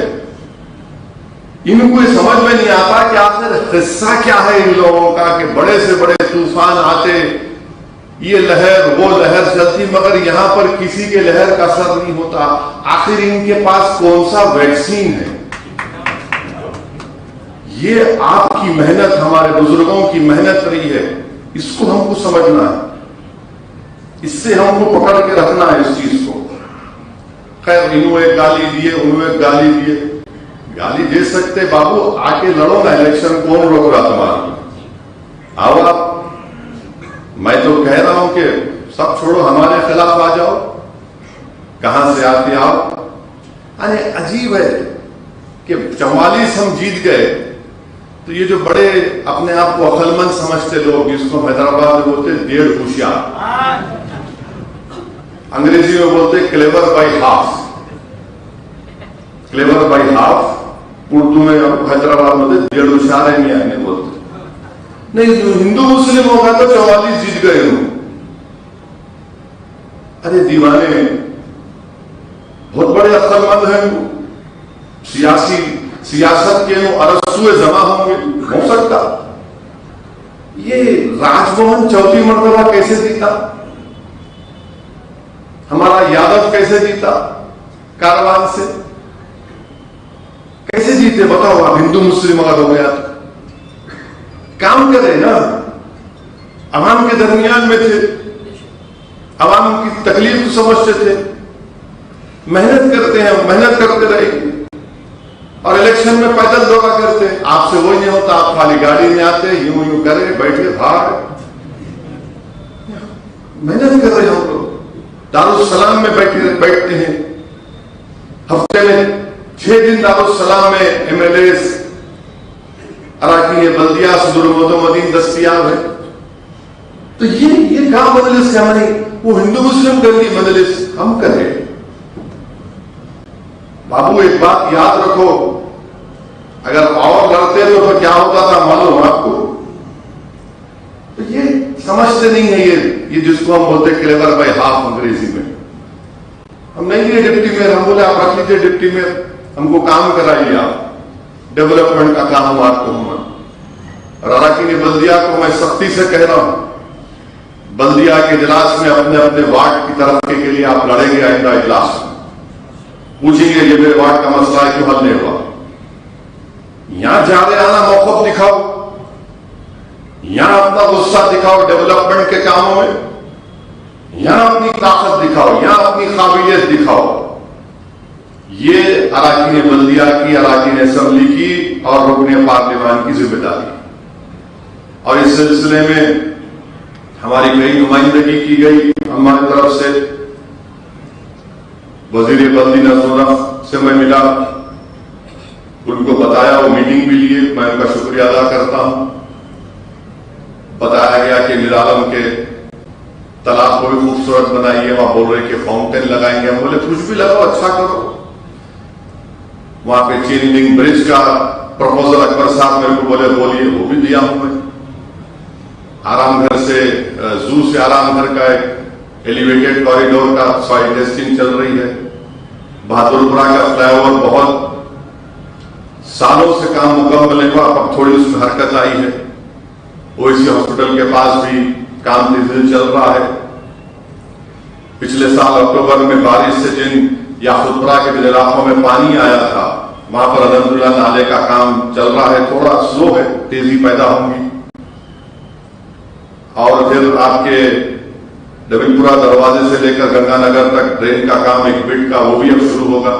ان کو یہ سمجھ میں نہیں آتا کہ آخر قصہ کیا ہے ان لوگوں کا، کہ بڑے سے بڑے طوفان آتے، یہ لہر وہ لہر چلتی، مگر یہاں پر کسی کے لہر کا اثر نہیں ہوتا۔ آخر ان کے پاس کون سا ویکسین ہے؟ یہ آپ کی محنت، ہمارے بزرگوں کی محنت رہی ہے، اس کو ہم کو سمجھنا ہے، اس سے ہم کو پکڑ کے رکھنا ہے اس چیز کو۔ خیر انہوں ایک گالی دیے، انہوں ایک گالی دیے، گالی دے سکتے، بابو آ کے لڑو نا، الیکشن کون روک رہا تمہارا؟ آؤ آپ، میں تو کہہ رہا ہوں کہ سب چھوڑو، ہمارے خلاف آ جاؤ، کہاں سے آتے آؤ۔ ارے عجیب ہے کہ 44 ہم جیت گئے تو یہ جو بڑے اپنے آپ کو عقل مند سمجھتے لوگ، جس کو حیدرآباد میں بولتے ڈیڑھ ہوشیار، انگریزی میں بولتے clever by half, clever by half, Urdu میں حیدرآباد میں بولتے ڈیڑھ ہوشیار ہے، میاں نہیں بولتے۔ نہیں، جو ہندو مسلم ہوگا تو 44 جیت گئے ہوں۔ ارے دیوانے، بہت بڑے عقل مند ہیں، سیاست کے ارسطو جمع ہوں گے، ہو سکتا۔ یہ راج موہن چوتھی مرتبہ کیسے جیتا؟ ہمارا یادو کیسے جیتا کاروان سے؟ کیسے جیتے بتاؤ آپ؟ ہندو مسلم اگر ہو گیا تو کام کرے نا، عوام کے درمیان میں تھے، عوام کی تکلیف کو سمجھتے تھے، محنت کرتے ہیں، محنت کرتے رہے گی، اور الیکشن میں پیدل دوڑا کرتے، آپ سے وہی نہیں ہوتا، آپ خالی گاڑی میں آتے، یوں کرے، بیٹھے بھاگ، محنت کر رہے ہم لوگ، دارالسلام میں بیٹھتے ہیں، ہفتے میں 6 دن دارالسلام میں MLAs اراکین بلدیہ صدر المدین دستیاب ہے، تو یہ کام مجلس کا نہیں، وہ ہندو مسلم کر لی مجلس ہم کریں۔ بابو ایک بات یاد رکھو، اگر اور لڑتے تو کیا ہوتا تھا معلوم آپ کو؟ تو یہ سمجھتے نہیں ہے، یہ جس کو ہم بولتے کلیور بائی ہاف انگریزی میں، ہم نہیں لیے ڈپٹی میئر، ہم بولے آپ رکھ لیجیے ڈپٹی میئر، ہم کو کام کرائیے، آپ ڈیولپمنٹ کا کام آپ کو ہونا۔ اور اراکین بلدیہ کو میں سختی سے کہہ رہا ہوں، بلدیہ کے اجلاس میں اپنے اپنے وارڈ کی طرف کے لیے آپ لڑیں گے، آئندہ اجلاس میں پوچھیں گے یہ میرے وارڈ کا مسئلہ ہے کیوں حل نہیں ہوا۔ یہاں جارحانہ موقف دکھاؤ، یہاں اپنا غصہ دکھاؤ ڈیولپمنٹ کے کاموں میں، یہاں اپنی طاقت دکھاؤ، یہاں اپنی قابلیت دکھاؤ۔ یہ اراکین بلدیہ کی، اراکین اسمبلی کی اور رکن پارلیمان کی ذمہ داری۔ اور اس سلسلے میں ہماری کئی نمائندگی کی گئی ہماری طرف سے، وزیر بلدی نظم سے میں ملا، ان کو بتایا، وہ میٹنگ بھی لیے، میں ان کا شکریہ ادا کرتا ہوں۔ بتایا گیا کہ میر عالم کے تالاب کو بھی خوبصورت بنائیے، وہاں بول رہے کہ فاؤنٹین لگائیں گے، ہم بولے کچھ بھی لگاؤ، اچھا کرو۔ وہاں پہ چین لنک برج کا پروپوزل اکبر صاحب میرے کو بولیے، وہ بھی دیا ہوں میں۔ آرام گھر سے زو سے آرام گھر کا ایک ایلیویٹڈ کوریڈور کا سوائل ٹیسٹنگ چل رہی ہے۔ بہادر پورہ کا فلائی اوور بہت سالوں سے کام مکمل نہیں ہوا، اب تھوڑی اس میں حرکت آئی ہے۔ او ای سی ہاسپٹل کے پاس بھی کام تیزی چل رہا ہے۔ پچھلے سال اکتوبر میں بارش سے جن یاقوتپورہ کے جن علاقوں میں پانی آیا تھا، وہاں پر الحمدللہ نالے کا کام چل رہا ہے، تھوڑا سلو ہے، تیزی پیدا ہوں گی۔ اور پھر آپ کے ڈبل پورہ دروازے سے لے کر گنگا نگر تک ٹرین کا کام ایک بٹ کا، وہ بھی اب شروع ہوگا۔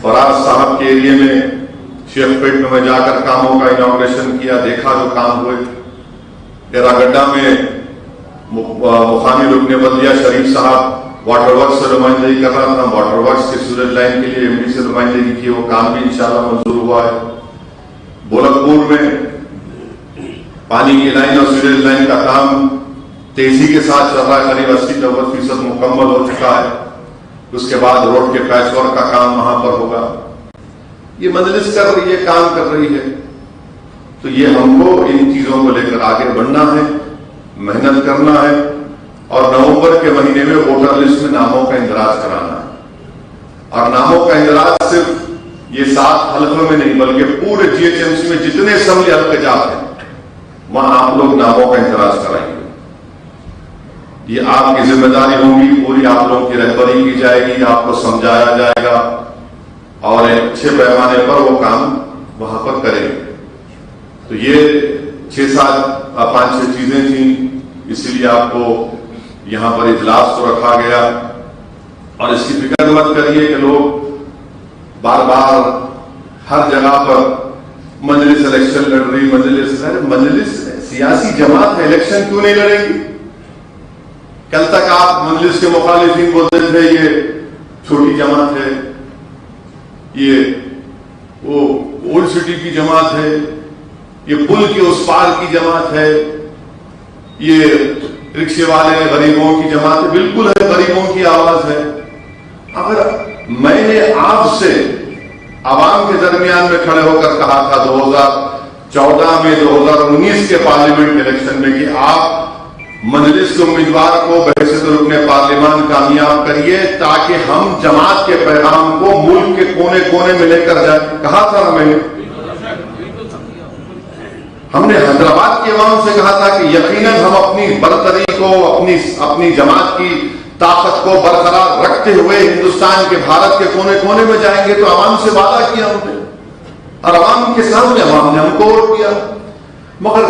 فراز صاحب کے ایریے میں شیخ پیٹ میں جا کر کاموں کا اناگوریشن کیا، دیکھا جو کام ہوئے۔ ڈیرا گڈھا میں مقامی رکن بلدیہ شریف صاحب واٹر ورکس سے نمائندگی کر رہا تھا، واٹر ورکس کے سورج لائن کے لیے ایم ڈی سے نمائندگی کی، وہ کام بھی انشاءاللہ منظور ہوا ہے۔ بولکپور میں پانی کی لائن اور سیوریج لائن کا کام تیزی کے ساتھ چل رہا ہے، قریب 80-90% مکمل ہو چکا ہے۔ اس کے بعد روڈ کے پیچ ورک کا کام وہاں پر ہوگا۔ یہ مجلس کر رہی ہے، کام کر رہی ہے، تو یہ ہم کو ان چیزوں کو لے کر آگے بڑھنا ہے، محنت کرنا ہے، اور نومبر کے مہینے میں ووٹر لسٹ میں ناموں کا اندراج کرانا ہے۔ اور ناموں کا اندراج صرف یہ 7 حلقوں میں نہیں، بلکہ پورے جی ایچ ایم سی میں جتنے اسمبلی حلقے جاتے ہیں وہاں آپ لوگ ناموں کا اندراج کرائیں گے۔ یہ آپ کی ذمہ داری ہوگی، پوری آپ لوگوں کی رہبری کی جائے گی، آپ کو سمجھایا جائے گا، اور ایک اچھے پیمانے پر وہ کام وہاں پر کریں گے۔ تو یہ 5-6 چیزیں تھیں، اسی لیے آپ کو یہاں پر اجلاس کو رکھا گیا۔ اور اس کی فکر مت کریے کہ لوگ بار بار ہر جگہ پر مجلس الیکشن لڑ رہی، مجلس سیاسی جماعت ہے، الیکشن کیوں نہیں لڑے گی؟ کل تک آپ مجلس کے مخالفین بولتے تھے یہ چھوٹی جماعت ہے، یہ وہ اولڈ سٹی کی جماعت ہے، یہ پل کے اس پار کی جماعت ہے، یہ رکشے والے غریبوں کی جماعت ہے۔ بالکل ہے، غریبوں کی آواز ہے۔ اگر میں نے آپ سے عوام کے درمیان میں کھڑے ہو کر کہا تھا 2014 میں 2019 کے پارلیمنٹ الیکشن میں کہ آپ مجلس کے امیدوار کو بحیثیت رکن پارلیمان کامیاب کریے تاکہ ہم جماعت کے پیغام کو ملک کے کونے کونے میں لے کر جائیں، کہا تھا نا میں نے۔ ہم نے حیدرآباد کے عوام سے کہا تھا کہ یقیناً ہم اپنی برتری کو، اپنی جماعت کی طاقت کو برقرار رکھتے ہوئے ہندوستان کے، بھارت کے کونے کونے میں جائیں گے۔ تو عوام سے وعدہ کیا ہم نے، اور عوام کے سامنے عوام نے ہم کو ووٹ دیا۔ مگر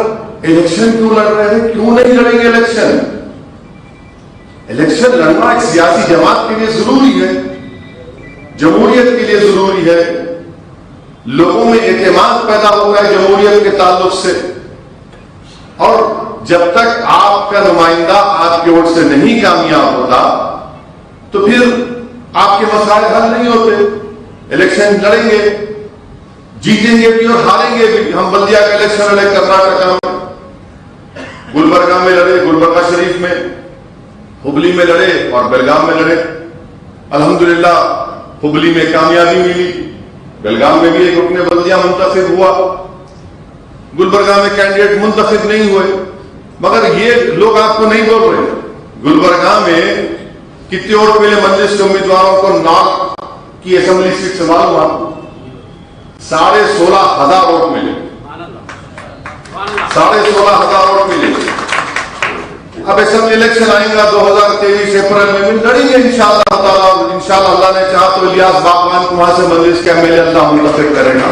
الیکشن کیوں لڑ رہے ہیں؟ کیوں نہیں لڑیں گے الیکشن؟ الیکشن لڑنا ایک سیاسی جماعت کے لیے ضروری ہے، جمہوریت کے لیے ضروری ہے، لوگوں میں اعتماد پیدا ہوتا ہے جمہوریت کے تعلق سے۔ اور جب تک آپ کا نمائندہ آپ کے ووٹ سے نہیں کامیاب ہوتا تو پھر آپ کے مسائل حل نہیں ہوتے۔ الیکشن لڑیں گے، جیتیں گے بھی اور ہاریں گے بھی۔ ہم بلدیہ کا الیکشن لڑے کرناٹک میں، گلبرگہ میں لڑے، گلبرگہ شریف میں، ہبلی میں لڑے اور بیلگام میں لڑے. الحمدللہ ہبلی میں کامیابی ملی، بیلگام میں بھی ایک رکن بلدیہ منتخب ہوا، گلبرگہ میں کینڈیڈیٹ منتخب نہیں ہوئے. مگر یہ لوگ آپ کو نہیں بول رہے، گلبرگہ میں کتنے ووٹ ملے مجلس کے امیدواروں کو نارتھ کی اسمبلی سیٹ سے معلوم آپ کو؟ 16,500 ووٹ ملے، 16,500 ووٹ ملے. اب اسمبلی الیکشن آئیں گا 2023 اپریل میں لڑیں گے انشاءاللہ تعالیٰ. انشاءاللہ اللہ نے چاہا تو الیاس باغبان کو وہاں سے مجلس کے ایم اللہ منتخب کرے گا.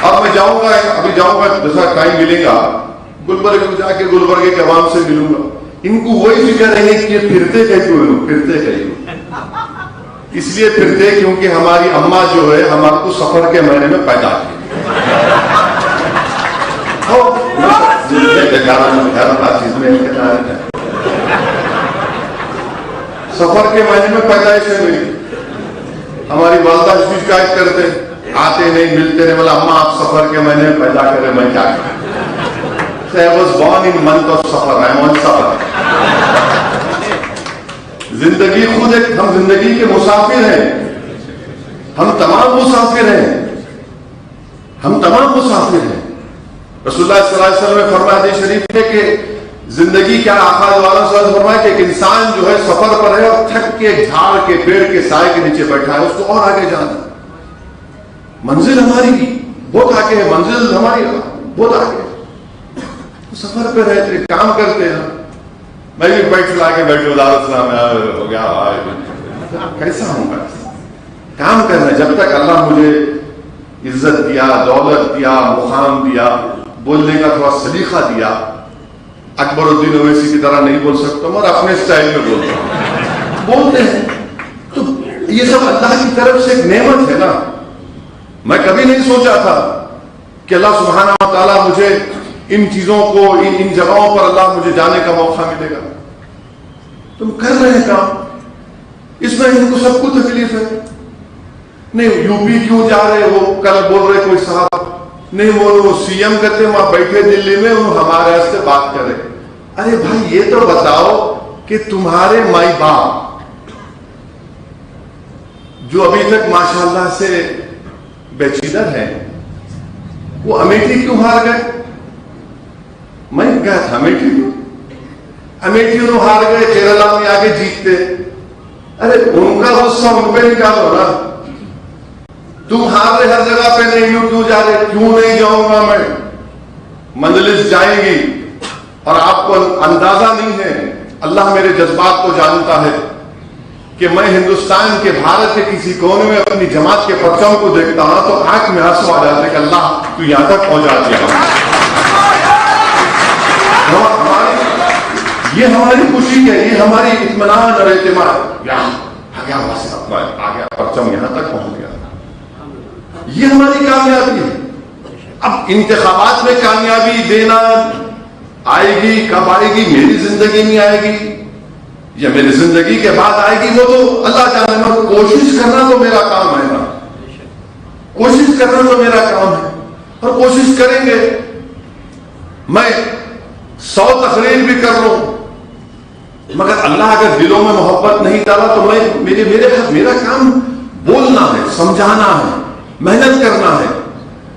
اب میں جاؤں گا، ابھی جاؤں گا جیسا ٹائم ملے گا گلبرگہ کو جا کے گلبرگہ کے عوام سے ملوں گا. ان کو وہی فکر ہے کہ پھرتے کہیں اس لیے پھرتے کیونکہ ہماری اماں جو ہے ہمارے کو سفر کے مہینے میں پیدا کی. سفر کے مہینے میں پیدائش ہے میری. ہماری والدہ اس کی شکایت کرتے آتے نہیں ملتے نہیں، بولا اماں آپ سفر کے مہینے میں پیدا کرے، میں کیا کروں. So I was born in month of Safar. I am on Safar. زندگی خود ایک، ہم زندگی کے مسافر ہیں، ہم تمام مسافر ہیں، ہم تمام مسافر ہیں. رسول اللہ صلی اللہ علیہ وسلم نے فرمایا حدیث شریف ہے کہ زندگی کیا آخر والا صلی اللہ علیہ وسلم فرمایا کہ ایک انسان جو ہے سفر پر ہے اور تھک کے جھاڑ کے پیڑ کے سائے کے نیچے بیٹھا ہے، اس کو اور آگے جانا. منزل ہماری بہت آگے ہے، منزل ہماری بہت آگے ہے. سفر پہ رہتے کام کرتے ہیں. میں بھی بیٹھ لا کے بیٹھے السلام ہو گیا، کیسا ہوں گا کام کرنا. جب تک اللہ مجھے عزت دیا، دولت دیا، مقام دیا، بولنے کا تھوڑا سلیقہ دیا، اکبر الدین اویسی کی طرح نہیں بول سکتا اور اپنے اسٹائل میں بولتا ہوں، بولتے ہیں. تو یہ سب اللہ کی طرف سے ایک نعمت ہے نا. میں کبھی نہیں سوچا تھا کہ اللہ سبحانہ و تعالیٰ مجھے ان چیزوں کو، ان جگہوں پر اللہ مجھے جانے کا موقع ملے گا. تم کر رہے ہیں کام، اس میں ان کو سب کو تکلیف ہے. نہیں یو پی کیوں جا رہے ہو، کل بول رہے کوئی صاحب، نہیں وہ سی ایم کرتے وہاں بیٹھے دلی میں، وہ ہمارے سے بات کرے. ارے بھائی یہ تو بتاؤ کہ تمہارے مائی باپ جو ابھی تک ماشاءاللہ سے بیچیلر ہیں، وہ امیٹھی کیوں ہار گئے؟ میں گیا تھا امیٹھی انہوں ہار گئے، کیرلا میں آگے جیتتے. ارے ان کا غصہ ان پہ نکالو نا. تم ہار رہے ہر جگہ پہ، نہیں کیوں جا رہے؟ کیوں نہیں جاؤں گا میں. مجلس جائیں گی اور آپ کو اندازہ نہیں ہے، اللہ میرے جذبات کو جانتا ہے کہ میں ہندوستان کے، بھارت کے کسی کونے میں اپنی جماعت کے پرچم کو دیکھتا ہوں تو آنکھ میں آنسو آ جاتے کہ اللہ تو یہاں تک پہنچا دیا. یہ ہماری خوشی ہے، یہ ہماری اطمینان اور اعتماد. آ گیا پرچم یہاں تک پہنچ گیا، یہ ہماری کامیابی ہے. اب انتخابات میں کامیابی دینا آئے گی، کب آئے گی؟ میری زندگی میں آئے گی یا میری زندگی کے بعد آئے گی، وہ تو اللہ جانے. میں کوشش کرنا تو میرا کام ہے نا، کوشش کرنا تو میرا کام ہے اور کوشش کریں گے. میں 100 تقریر بھی کر لوں، مگر اللہ اگر دلوں میں محبت نہیں ڈالا تو میرا کام بولنا ہے، سمجھانا ہے، محنت کرنا ہے.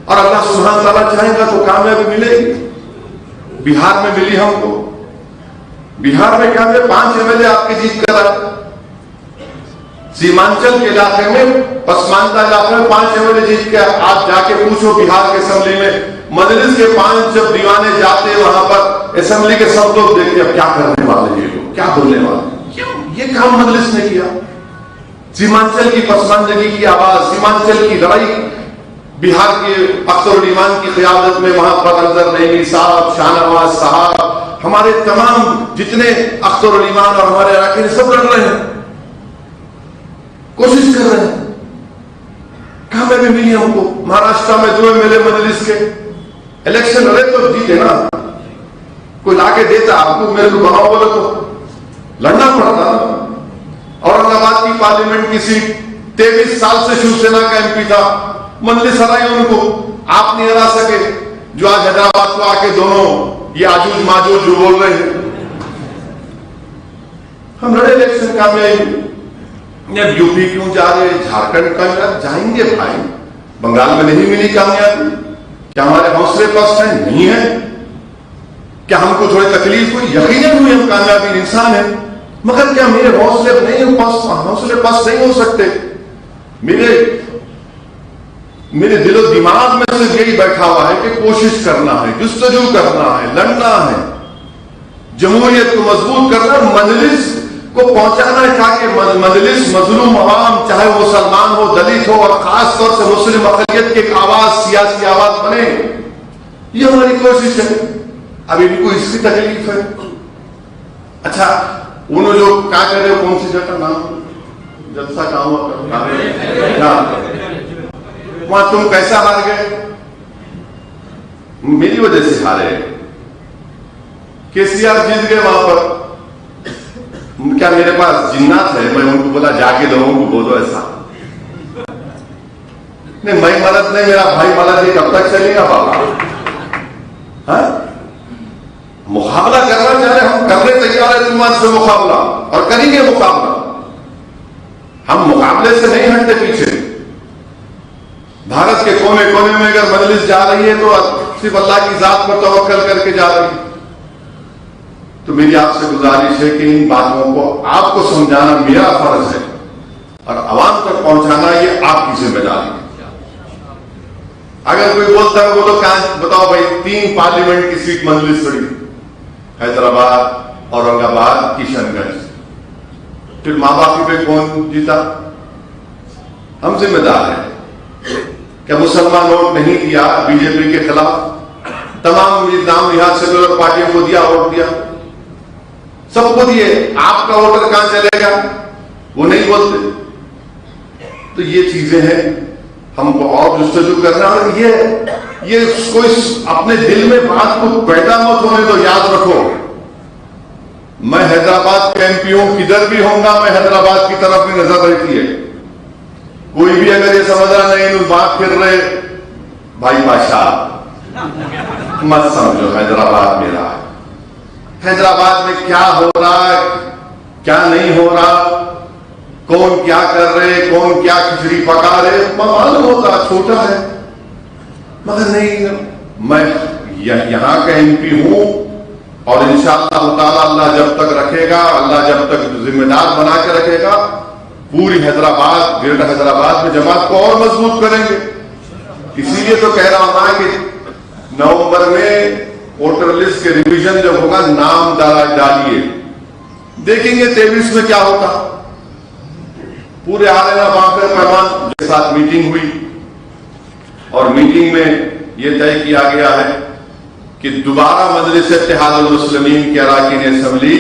اور اللہ سبحانہ تعالیٰ چاہے گا تو کامیابی ملے گی. بہار میں ملی ہم کو، بہار میں کیا ہے 5 MLA آپ کے جیت کر آئے. سیمانچل کے علاقے میں، پسماندہ علاقے میں 5 MLA جیت کے. آپ جا کے پوچھو بہار کے اسمبلی میں، مجلس کے 5 جب دیوانے جاتے وہاں پر، اسمبلی کے سب لوگ دیکھتے اب کیا کرنے والے، یہ لوگ کیا بولنے والے. کیوں یہ کام مجلس نے کیا؟ سیمانچل کی پسماندگی کی آواز، سیمانچل کی لڑائی، بہار کے اختر الایمان کی قیادت میں وہاں پر انظر نعیمی صاحب، شاہ نواز صاحب، ہمارے تمام جتنے اختر الایمان اور ہمارے علاقے سب لڑ رہے ہیں، کوشش کر رہے ہیں. کامیابی ملی ہم کو. مہاراشٹر میں 2 MLA مجلس کے الیکشن لڑے تو جیتے نا. کوئی لا کے دیتا آپ کو، میرے کو بناؤ بولے تو لڑنا پڑتا. اورنگ آباد کی پارلیمنٹ کی سیٹ 23 سال سے شیو سینا کا MP تھا، مجلس ہرائی ان کو، آپ نہیں ہرا سکے. جو آج حیدرآباد کو آ کے دونوں یہ آجوج ماجوج جو بول رہے ہیں. ہم لڑے الیکشن کامیابی. اب یو پی کیوں جا رہے, جھارکھنڈ کا جائیں گے بھائی. بنگال میں نہیں ملی کامیابی, کیا ہمارے حوصلے پست ہیں؟ نہیں ہے. کیا ہم کو تھوڑی تکلیف ہوئی؟ یقیناً ہوئی, ہم کامیابی انسان ہیں. مگر کیا میرے حوصلے پست نہیں ہو سکتے؟ میرے دل و دماغ میں صرف یہی بیٹھا ہوا ہے کہ کوشش کرنا ہے, جستجو کرنا ہے, لڑنا ہے, جمہوریت کو مضبوط کرنا, مجلس کو پہنچانا ہے تاکہ مجلس مظلوم عوام, چاہے وہ مسلمان ہو, دلت ہو, اور خاص طور سے مسلم اقلیت کی ایک آواز, سیاسی آواز بنے. یہ ہماری کوشش ہے. اب ان کو اس کی تکلیف ہے. اچھا, انہوں جو کیا کر رہے ہو, کون سی جگہ نام جلسہ کہاں ہوا, وہاں تم کیسا ہار گئے؟ میری وجہ سے ہارے. KCR جیت گئے وہاں پر. کیا میرے پاس جنات ہے؟ میں ان کو بولا جا کے لوگوں کو بولو ایسا. نہیں, میں مدد نہیں, میرا بھائی مدد یہ کب تک چلے گا بابا؟ مقابلہ کرنا چاہ رہے, ہم کرنے تیار ہیں تم سے مقابلہ, اور کریں گے مقابلہ. ہم مقابلے سے نہیں ہٹتے پیچھے. بھارت کے کونے کونے میں اگر مجلس جا رہی ہے تو صرف اللہ کی ذات پر توکل کر کے جا رہی ہے. تو میری آپ سے گزارش ہے کہ ان باتوں کو آپ کو سمجھانا میرا فرض ہے, اور عوام تک پہنچانا یہ آپ کی ذمہ داری ہے. اگر کوئی بولتا ہے وہ تو بتاؤ بھائی, 3 پارلیمنٹ کی سیٹ مجلس پڑی, حیدرآباد, اورنگ آباد, کشن گنج. پھر ماں باپ پہ کون جیتا؟ ہم ذمہ دار ہیں. کیا مسلمان ووٹ نہیں دیا BJP کے خلاف؟ تمام نام نہاد سیکولر پارٹیوں کو دیا, ووٹ دیا, سب کو دیے. آپ کا ووٹر کہاں چلے گا؟ وہ نہیں بولتے. تو یہ چیزیں ہیں, ہم کو اور جستجو کرنا. اور یہ کوئی اپنے دل میں بات کو پیدا مت ہونے تو یاد رکھو, میں حیدرآباد کا MP ہوں, کدھر بھی ہوں گا میں حیدرآباد کی طرف بھی نظر رہتی ہے. کوئی بھی اگر یہ سمجھ رہا نہیں بات پھر رہے, بھائی بادشاہ مت سمجھو حیدرآباد میرا ہے. حیدرآباد میں کیا ہو رہا ہے, کیا نہیں ہو رہا, کون کیا کر رہے, کون کیا کھچڑی پکا رہے, معلوم ہوتا. چھوٹا ہے مگر نہیں, میں یہاں کا MP ہوں, اور انشاءاللہ تعالی اللہ جب تک رکھے گا, اللہ جب تک ذمہ دار بنا کے رکھے گا, پوری حیدرآباد, گریٹر حیدرآباد میں جماعت کو اور مضبوط کریں گے. اسی لیے تو کہہ رہا ہوں کہ نومبر میں ووٹر لسٹ کے ریویژن جب ہوگا, نام ڈالیے, دیکھیں گے 23 میں کیا ہوگا. پورے عالمہ بانکر پیمان کے ساتھ میٹنگ ہوئی, اور میٹنگ میں یہ طے کیا گیا ہے کہ دوبارہ مجلس اتحاد المسلمین کے اراکین اسمبلی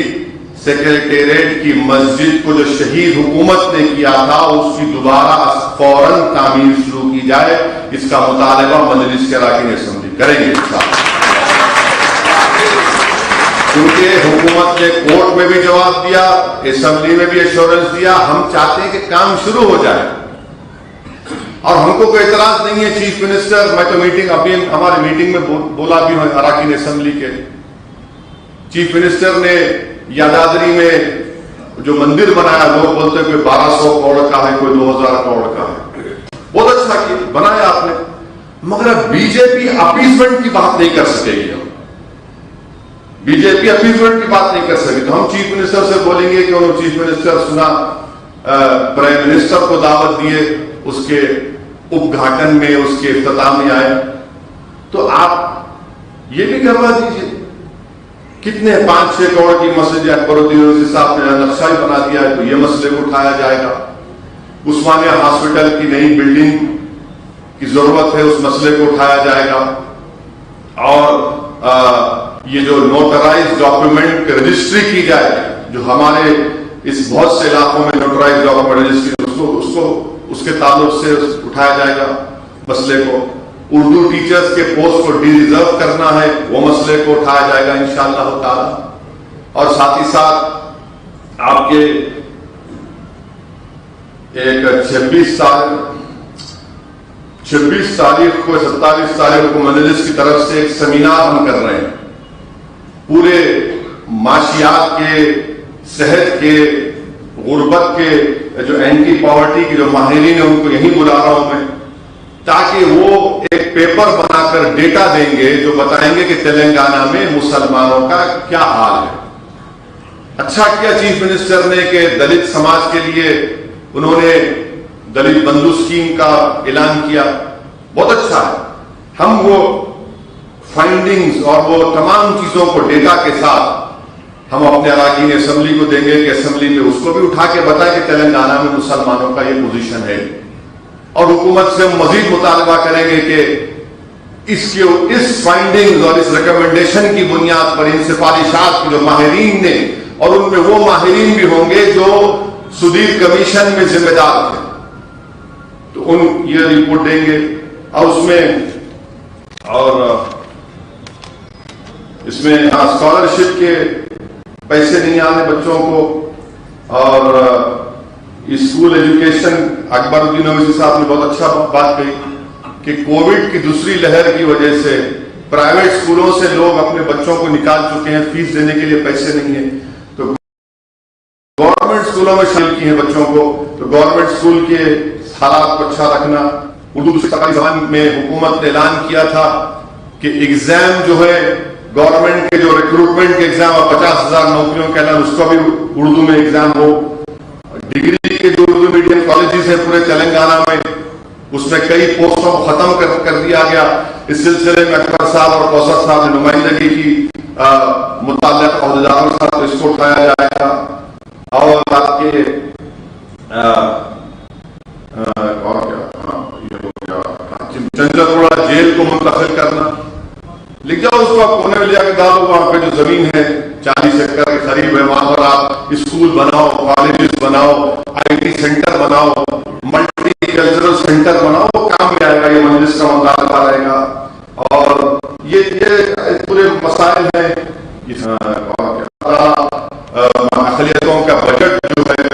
سیکریٹریٹ کی مسجد کو جو شہید حکومت نے کیا تھا اس کی دوبارہ فوراً تعمیر شروع کی جائے. اس کا مطالبہ مجلس کے اراکین اسمبلی کریں گے. کیونکہ حکومت نے کورٹ میں بھی جواب دیا, اسمبلی میں بھی ایشورنس دیا, ہم چاہتے ہیں کہ کام شروع ہو جائے. اور ہم کو کوئی اعتراض نہیں ہے. چیف منسٹر, میں تو میٹنگ ابھی ہماری میٹنگ میں بولا بھی ہوں اراکین اسمبلی کے, چیف منسٹر نے یادادری میں جو مندر بنایا, لوگ بولتے ہیں کوئی 1200 کروڑ کا ہے, کوئی 2000 کروڑ کا ہے, بہت اچھا کیا بنایا آپ نے. مگر BJP اپیسمنٹ کی بات نہیں کر سکے گی. BJP اپیسمنٹ کی بات نہیں کر سکے. تو ہم چیف منسٹر سے بولیں گے کہ انہوں چیف منسٹر سنا, پرائم منسٹر کو دعوت دیے, اس کے اپگھاٹن میں, اس کے افتتاح میں آئے, تو آپ یہ بھی کروا دیجیے. کتنے 5-6 کروڑ کی مسجد اکبرالدین صاحب نے نقشہ ہی بنا دیا ہے, تو یہ مسئلے کو اٹھایا جائے گا. عثمانیہ ہاسپٹل کی نئی بلڈنگ کی ضرورت ہے, اس مسئلے کو اٹھایا جائے گا. اور یہ جو نوٹرائز ڈاکیومنٹ کی رجسٹری کی جائے, جو ہمارے اس بہت سے علاقوں میں نوٹرائز ڈاکیومنٹ رجسٹری, اس کے تعلق سے اٹھایا جائے گا مسئلے کو. اردو ٹیچرز کے پوسٹ کو ڈی ریزرو کرنا ہے, وہ مسئلے کو اٹھایا جائے گا انشاءاللہ تعالی. اور ساتھ ہی ساتھ آپ کے ایک 26 26 تاریخ کو 27 تاریخ کو مجلس کی طرف سے ایک سیمینار ہم کر رہے ہیں. پورے معاشیات کے، صحت کے، غربت کے، جو اینٹی پاورٹی کے جو ماہرین ہیں ان کو یہیں بلا رہا ہوں میں، تاکہ وہ ایک پیپر بنا کر ڈیٹا دیں گے جو بتائیں گے کہ تلنگانہ میں مسلمانوں کا کیا حال ہے. اچھا کیا چیف منسٹر نے کہ دلت سماج کے لیے انہوں نے دلت بندھو اسکیم کا اعلان کیا، بہت اچھا ہے. ہم وہ فائنڈنگز اور وہ تمام چیزوں کو ڈیٹا کے ساتھ ہم اپنے اراکین اسمبلی کو دیں گے کہ اسمبلی میں اس کو بھی اٹھا کے بتائیں کہ تلنگانہ میں مسلمانوں کا یہ پوزیشن ہے. اور حکومت سے مزید مطالبہ کریں گے کہ اس فائنڈنگز اور اس ریکمنڈیشن کی بنیاد پر ان سفارشات کے جو ماہرین نے، اور ان میں وہ ماہرین بھی ہوں گے جو سدیر کمیشن میں ذمہ دار تھے، تو ان یہ رپورٹ دیں گے. اور اس میں اسکالرشپ کے پیسے نہیں آنے بچوں کو، اور اسکول ایجوکیشن. اکبر الدین اویسی صاحب نے بہت اچھا بات کہی کہ کووڈ کی دوسری لہر کی وجہ سے پرائیویٹ اسکولوں سے لوگ اپنے بچوں کو نکال چکے ہیں، فیس دینے کے لیے پیسے نہیں ہیں، تو گورنمنٹ اسکولوں میں شامل کیے ہیں بچوں کو. تو گورنمنٹ اسکول کے حالات کو اچھا رکھنا. اردو دوسری سرکاری زبان میں حکومت نے اعلان کیا تھا کہ ایگزام جو ہے گورنمنٹ کے جو ریکروٹمنٹ کے ایگزام اور 50,000 نوکریوں کا اعلان، اس کا بھی اردو میں ایگزام ہو. ڈگری کے جو اردو میڈیم کالجز ہیں پورے تلنگانہ میں، اس میں کئی پوسٹوں کو ختم کر دیا گیا. اس سلسلے میں اکبر صاحب اور کوثر صاحب نے نمائندگی کی متعلق عہدیداروں کے ساتھ، اس کو اٹھایا جائے گا. اور آپ کے چنچلگوڑا جیل کو منتقل کرنا، لکھ جاؤ اس کو، آپ کونے میں لے کے ڈالو. وہاں پہ جو زمین ہے 40 ایکڑ کے قریب ہے، وہاں پر آپ اسکول بناؤ، کالجز بناؤ، آئی ٹی سینٹر بناؤ، ملٹی کلچرل سینٹر بناؤ. وہ کام میں آئے گا، یہ مجلس کا مطالبہ رہے گا. اور یہ پورے مسائل ہیں. اقلیتوں کا بجٹ جو ہے،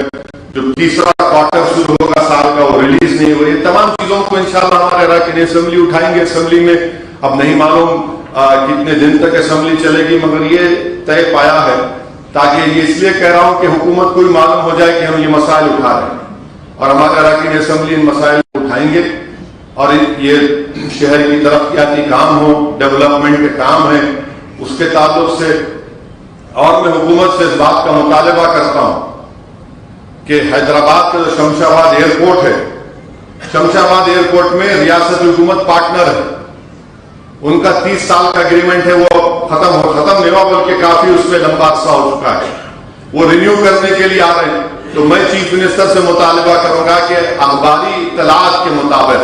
جو تیسرا کوارٹر شروع ہوگا سال کا، وہ ریلیز نہیں ہوئی. تمام چیزوں کو انشاءاللہ ہمارے اراکین اسمبلی اٹھائیں گے. اسمبلی میں اب نہیں معلوم کتنے دن تک اسمبلی چلے گی، مگر یہ طے پایا ہے. تاکہ یہ اس لیے کہہ رہا ہوں کہ حکومت کو بھی معلوم ہو جائے کہ ہم یہ مسائل اٹھا رہے ہیں، اور ہمارے اراکین اسمبلی ان مسائل کو اٹھائیں گے. اور یہ شہر کی ترقیاتی کام ہو، ڈیولپمنٹ کے کام ہیں، اس کے تعلق سے. اور میں حکومت سے اس بات کا مطالبہ کرتا ہوں کہ حیدرآباد کا جو شمشاباد ایئرپورٹ ہے، شمشاباد ایئرپورٹ میں ریاست حکومت پارٹنر ہے. ان کا 30 سال کا اگریمنٹ ہے، وہ ختم نہیں ہوا، بلکہ کافی اس میں لمبا عرصہ ہو چکا ہے. وہ رینیو کرنے کے لیے آ رہے ہیں. تو میں چیف منسٹر سے مطالبہ کروں گا کہ اخباری اطلاعات کے مطابق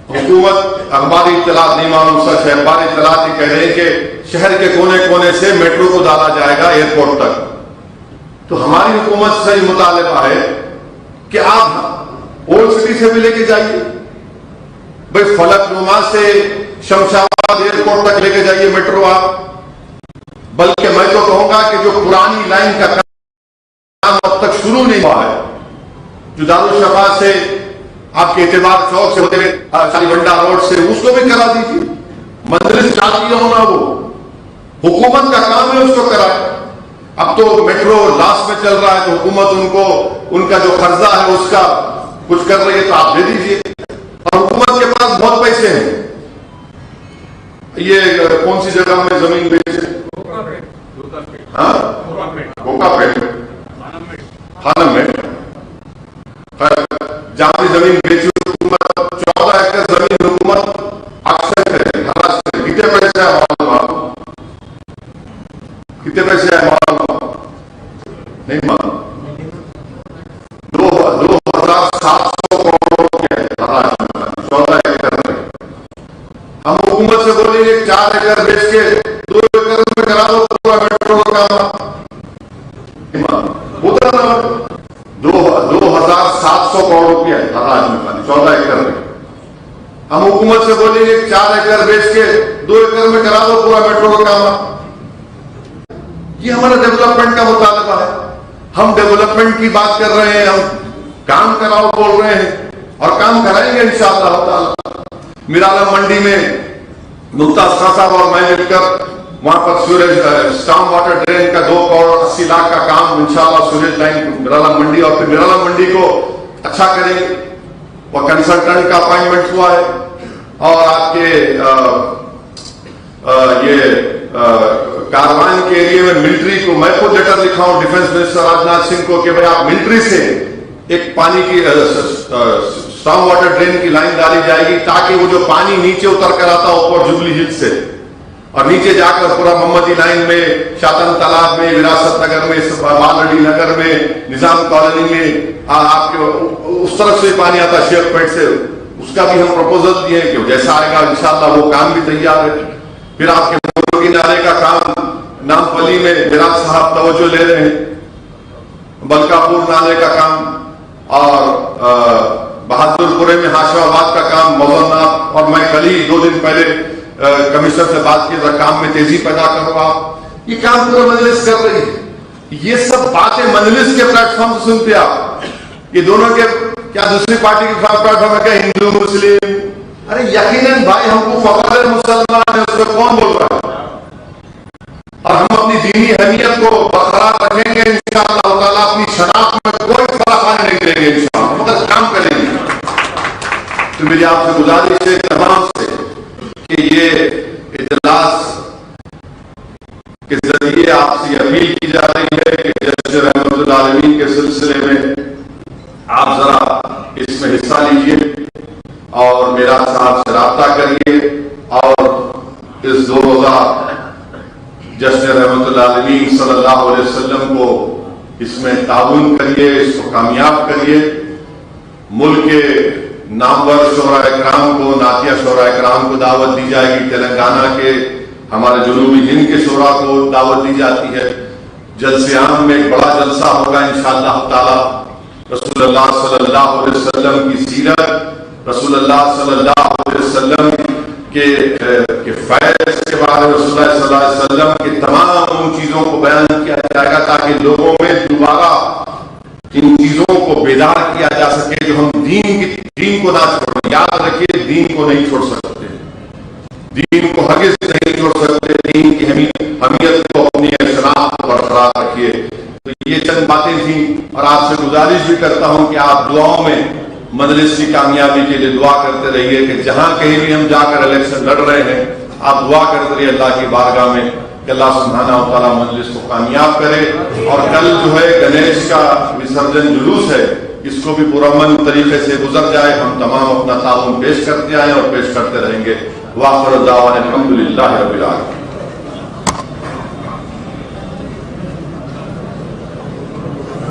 حکومت، اخباری اطلاعات نہیں معلوم سچ ہے، اخباری اطلاعات یہ کہہ رہے ہیں کہ شہر کے کونے کونے سے میٹرو کو ڈالا جائے گا ایئرپورٹ تک. تو ہماری حکومت سے یہ مطالبہ ہے کہ آپ اولڈ سٹی سے بھی لے کے جائیے، بھائی فلک نما سے شمشاباد ایئرپورٹ تک لے کے جائیے میٹرو آپ. بلکہ میں تو کہوں گا کہ جو پرانی لائن کا کام اب تک شروع نہیں ہوا ہے، جو دارالشفا سے آپ کے اعتبار چوک سے ہوتے ہوئے شالی بنڈا روڈ سے، اس کو بھی کرا دیجیے. مجلس چاہتی ہونا، وہ حکومت کا کام ہے، اس کو کرائے. اب تو میٹرو لاسٹ میں چل رہا ہے، تو حکومت ان کا جو قرضہ ہے اس کا کچھ کر رہی ہے، تو آپ دے دیجیے. اور حکومت کے پاس بہت پیسے ہیں. یہ کون سی جگہ میں زمین بیچے؟ کوکا پیٹ، خانم میں جہاں بھی زمین بیچی حکومت، 14 ایکڑ زمین حکومت اکثر ہے. کتنے پیسے ہے معلوم؟ کتنے پیسے ہے معلوم؟ نہیں معلوم. 2,700 کروڑ روپے 14 ایکڑ میں. ہم حکومت سے بولیں گے 4 ایکڑ بیچ کے 2 ایکڑ میں کرا دو پورا میٹرو کا کام. ادھر 2,700 کروڑ روپیہ ہے آج میں 14 ایکڑ میں. ہم حکومت سے بولیں گے 4 ایکڑ بیچ کے 2 ایکڑ میں کرا دو پورا میٹرو کا کام. یہ ہمارا ڈیولپمنٹ کا مطالبہ ہے. ہم ڈیولپمنٹ کی بات کر رہے ہیں، ہم کام کراؤ بول رہے ہیں. اور کام کرائیں گے انشاءاللہ تعالی۔ میرالم منڈی میں ممتاز خان صاحب اور میں مل کر وہاں پر سوریج اسٹام واٹر ڈرین کا 2 کروڑ 80 لاکھ کا کام انشاءاللہ سوریج لائن میرالم منڈی اور پھر میرالم منڈی کو اچھا کریں گے۔ وہ کنسلٹنٹ کا اپائنٹمنٹ ہوا ہے اور آپ کے یہ کاروان کے ایریے میں ملٹری کو میں خود لیٹر لکھا ہوں ڈیفنس منسٹر راجناتھ سنگھ کو کہ بھائی آپ ملٹری سے ایک پانی کی اسٹام واٹر ڈرین کی لائن ڈالی جائے گی تاکہ وہ جو پانی نیچے اتر کر آتا اوپر جوبلی ہل سے اور نیچے جا کر پورا محمدی لائن میں شاطن تالاب میں وراثت نگر میں بالڈی نگر میں نظام کالونی میں آپ کے اس طرف سے پانی آتا شیخ پیٹ سے اس کا بھی ہم پروپوزل دیے کہ جیسا آئے گا انشاءاللہ وہ کام بھی تیار ہے۔ پھر آپ کے مرغی نالے کا کام نام پلی میں میرا صاحب توجہ لے رہے ہیں، بلکا پور نالے کا کام اور بہادر پورے میں ہاشم آباد کا کام مولانا اور میں کل ہی 2 دن پہلے کمشنر سے بات کی کام میں تیزی پیدا کرو آپ، یہ کام پورا مجلس کر رہی ہے۔ یہ سب باتیں مجلس کے پلیٹ فارم سے سنتے آپ، یہ دونوں کے کیا دوسری پارٹی کے پلیٹ فارم ہے کہ ہندو مسلم، ارے یقیناً بھائی ہم کو فخر مسلمان ہے، اس میں کون بول رہا ہے؟ اور ہم اپنی دینی اہمیت کو برقرار رکھیں گے انشاءاللہ تعالیٰ، اپنی شناخت میں کوئی فرق آنے نہیں دیں گے انشاءاللہ، مگر کام کریں گے۔ تو میری آپ سے گزارش ہے تمام سے کہ یہ اجلاس کے ذریعے آپ سے اپیل کی جا رہی ہے کہ جشن رحمت العالمین کے سلسلے میں آپ ذرا اس میں حصہ لیجیے اور میرا صاحب سے رابطہ کریے اور اس 2 روزہ جشن رحمت العالمین صلی اللہ علیہ وسلم کو اس میں تعاون کریے، اس کو کامیاب کریے۔ ملک کے نامور شعراء اکرام کو، نعتیہ شعراء اکرام کو دعوت دی جائے گی، تلنگانہ کے ہمارے جنوبی ہند کے شعراء کو دعوت دی جاتی ہے۔ جلسے عام میں ایک بڑا جلسہ ہوگا انشاءاللہ تعالی۔ رسول اللہ صلی اللہ علیہ وسلم کی سیرت، رسول اللہ صلی اللہ علیہ وسلم کے فیض کے بارے میں، رسول اللہ صلی اللہ علیہ وسلم کی تمام ان چیزوں کو بیان کیا جائے گا تاکہ لوگوں میں دوبارہ ان چیزوں کو بیدار کیا جا سکے جو ہم دین کو نہ چھوڑیں۔ یاد رکھیے دین کو نہیں چھوڑ سکتے، دین کو ہرگز نہیں چھوڑ سکتے، دین کی اہمیت کو اپنی شناخت برقرار رکھیے۔ تو یہ چند باتیں تھیں اور آپ سے گزارش بھی کرتا ہوں کہ آپ دعاؤں میں مجلس کی کامیابی کے لیے دعا کرتے رہیے کہ جہاں کہیں بھی ہم جا کر الیکشن لڑ رہے ہیں آپ دعا کرتے رہیے اللہ کی بارگاہ میں کہ اللہ سبحانہ و تعالیٰ مجلس کو کامیاب کرے۔ اور کل جو ہے گنیش کا وسرجن جلوس ہے، اس کو بھی پرامن طریقے سے گزر جائے، ہم تمام اپنا تعاون پیش کرتے آئیں اور پیش کرتے رہیں گے۔ وآخر دعوانا الحمدللہ رب العالمین۔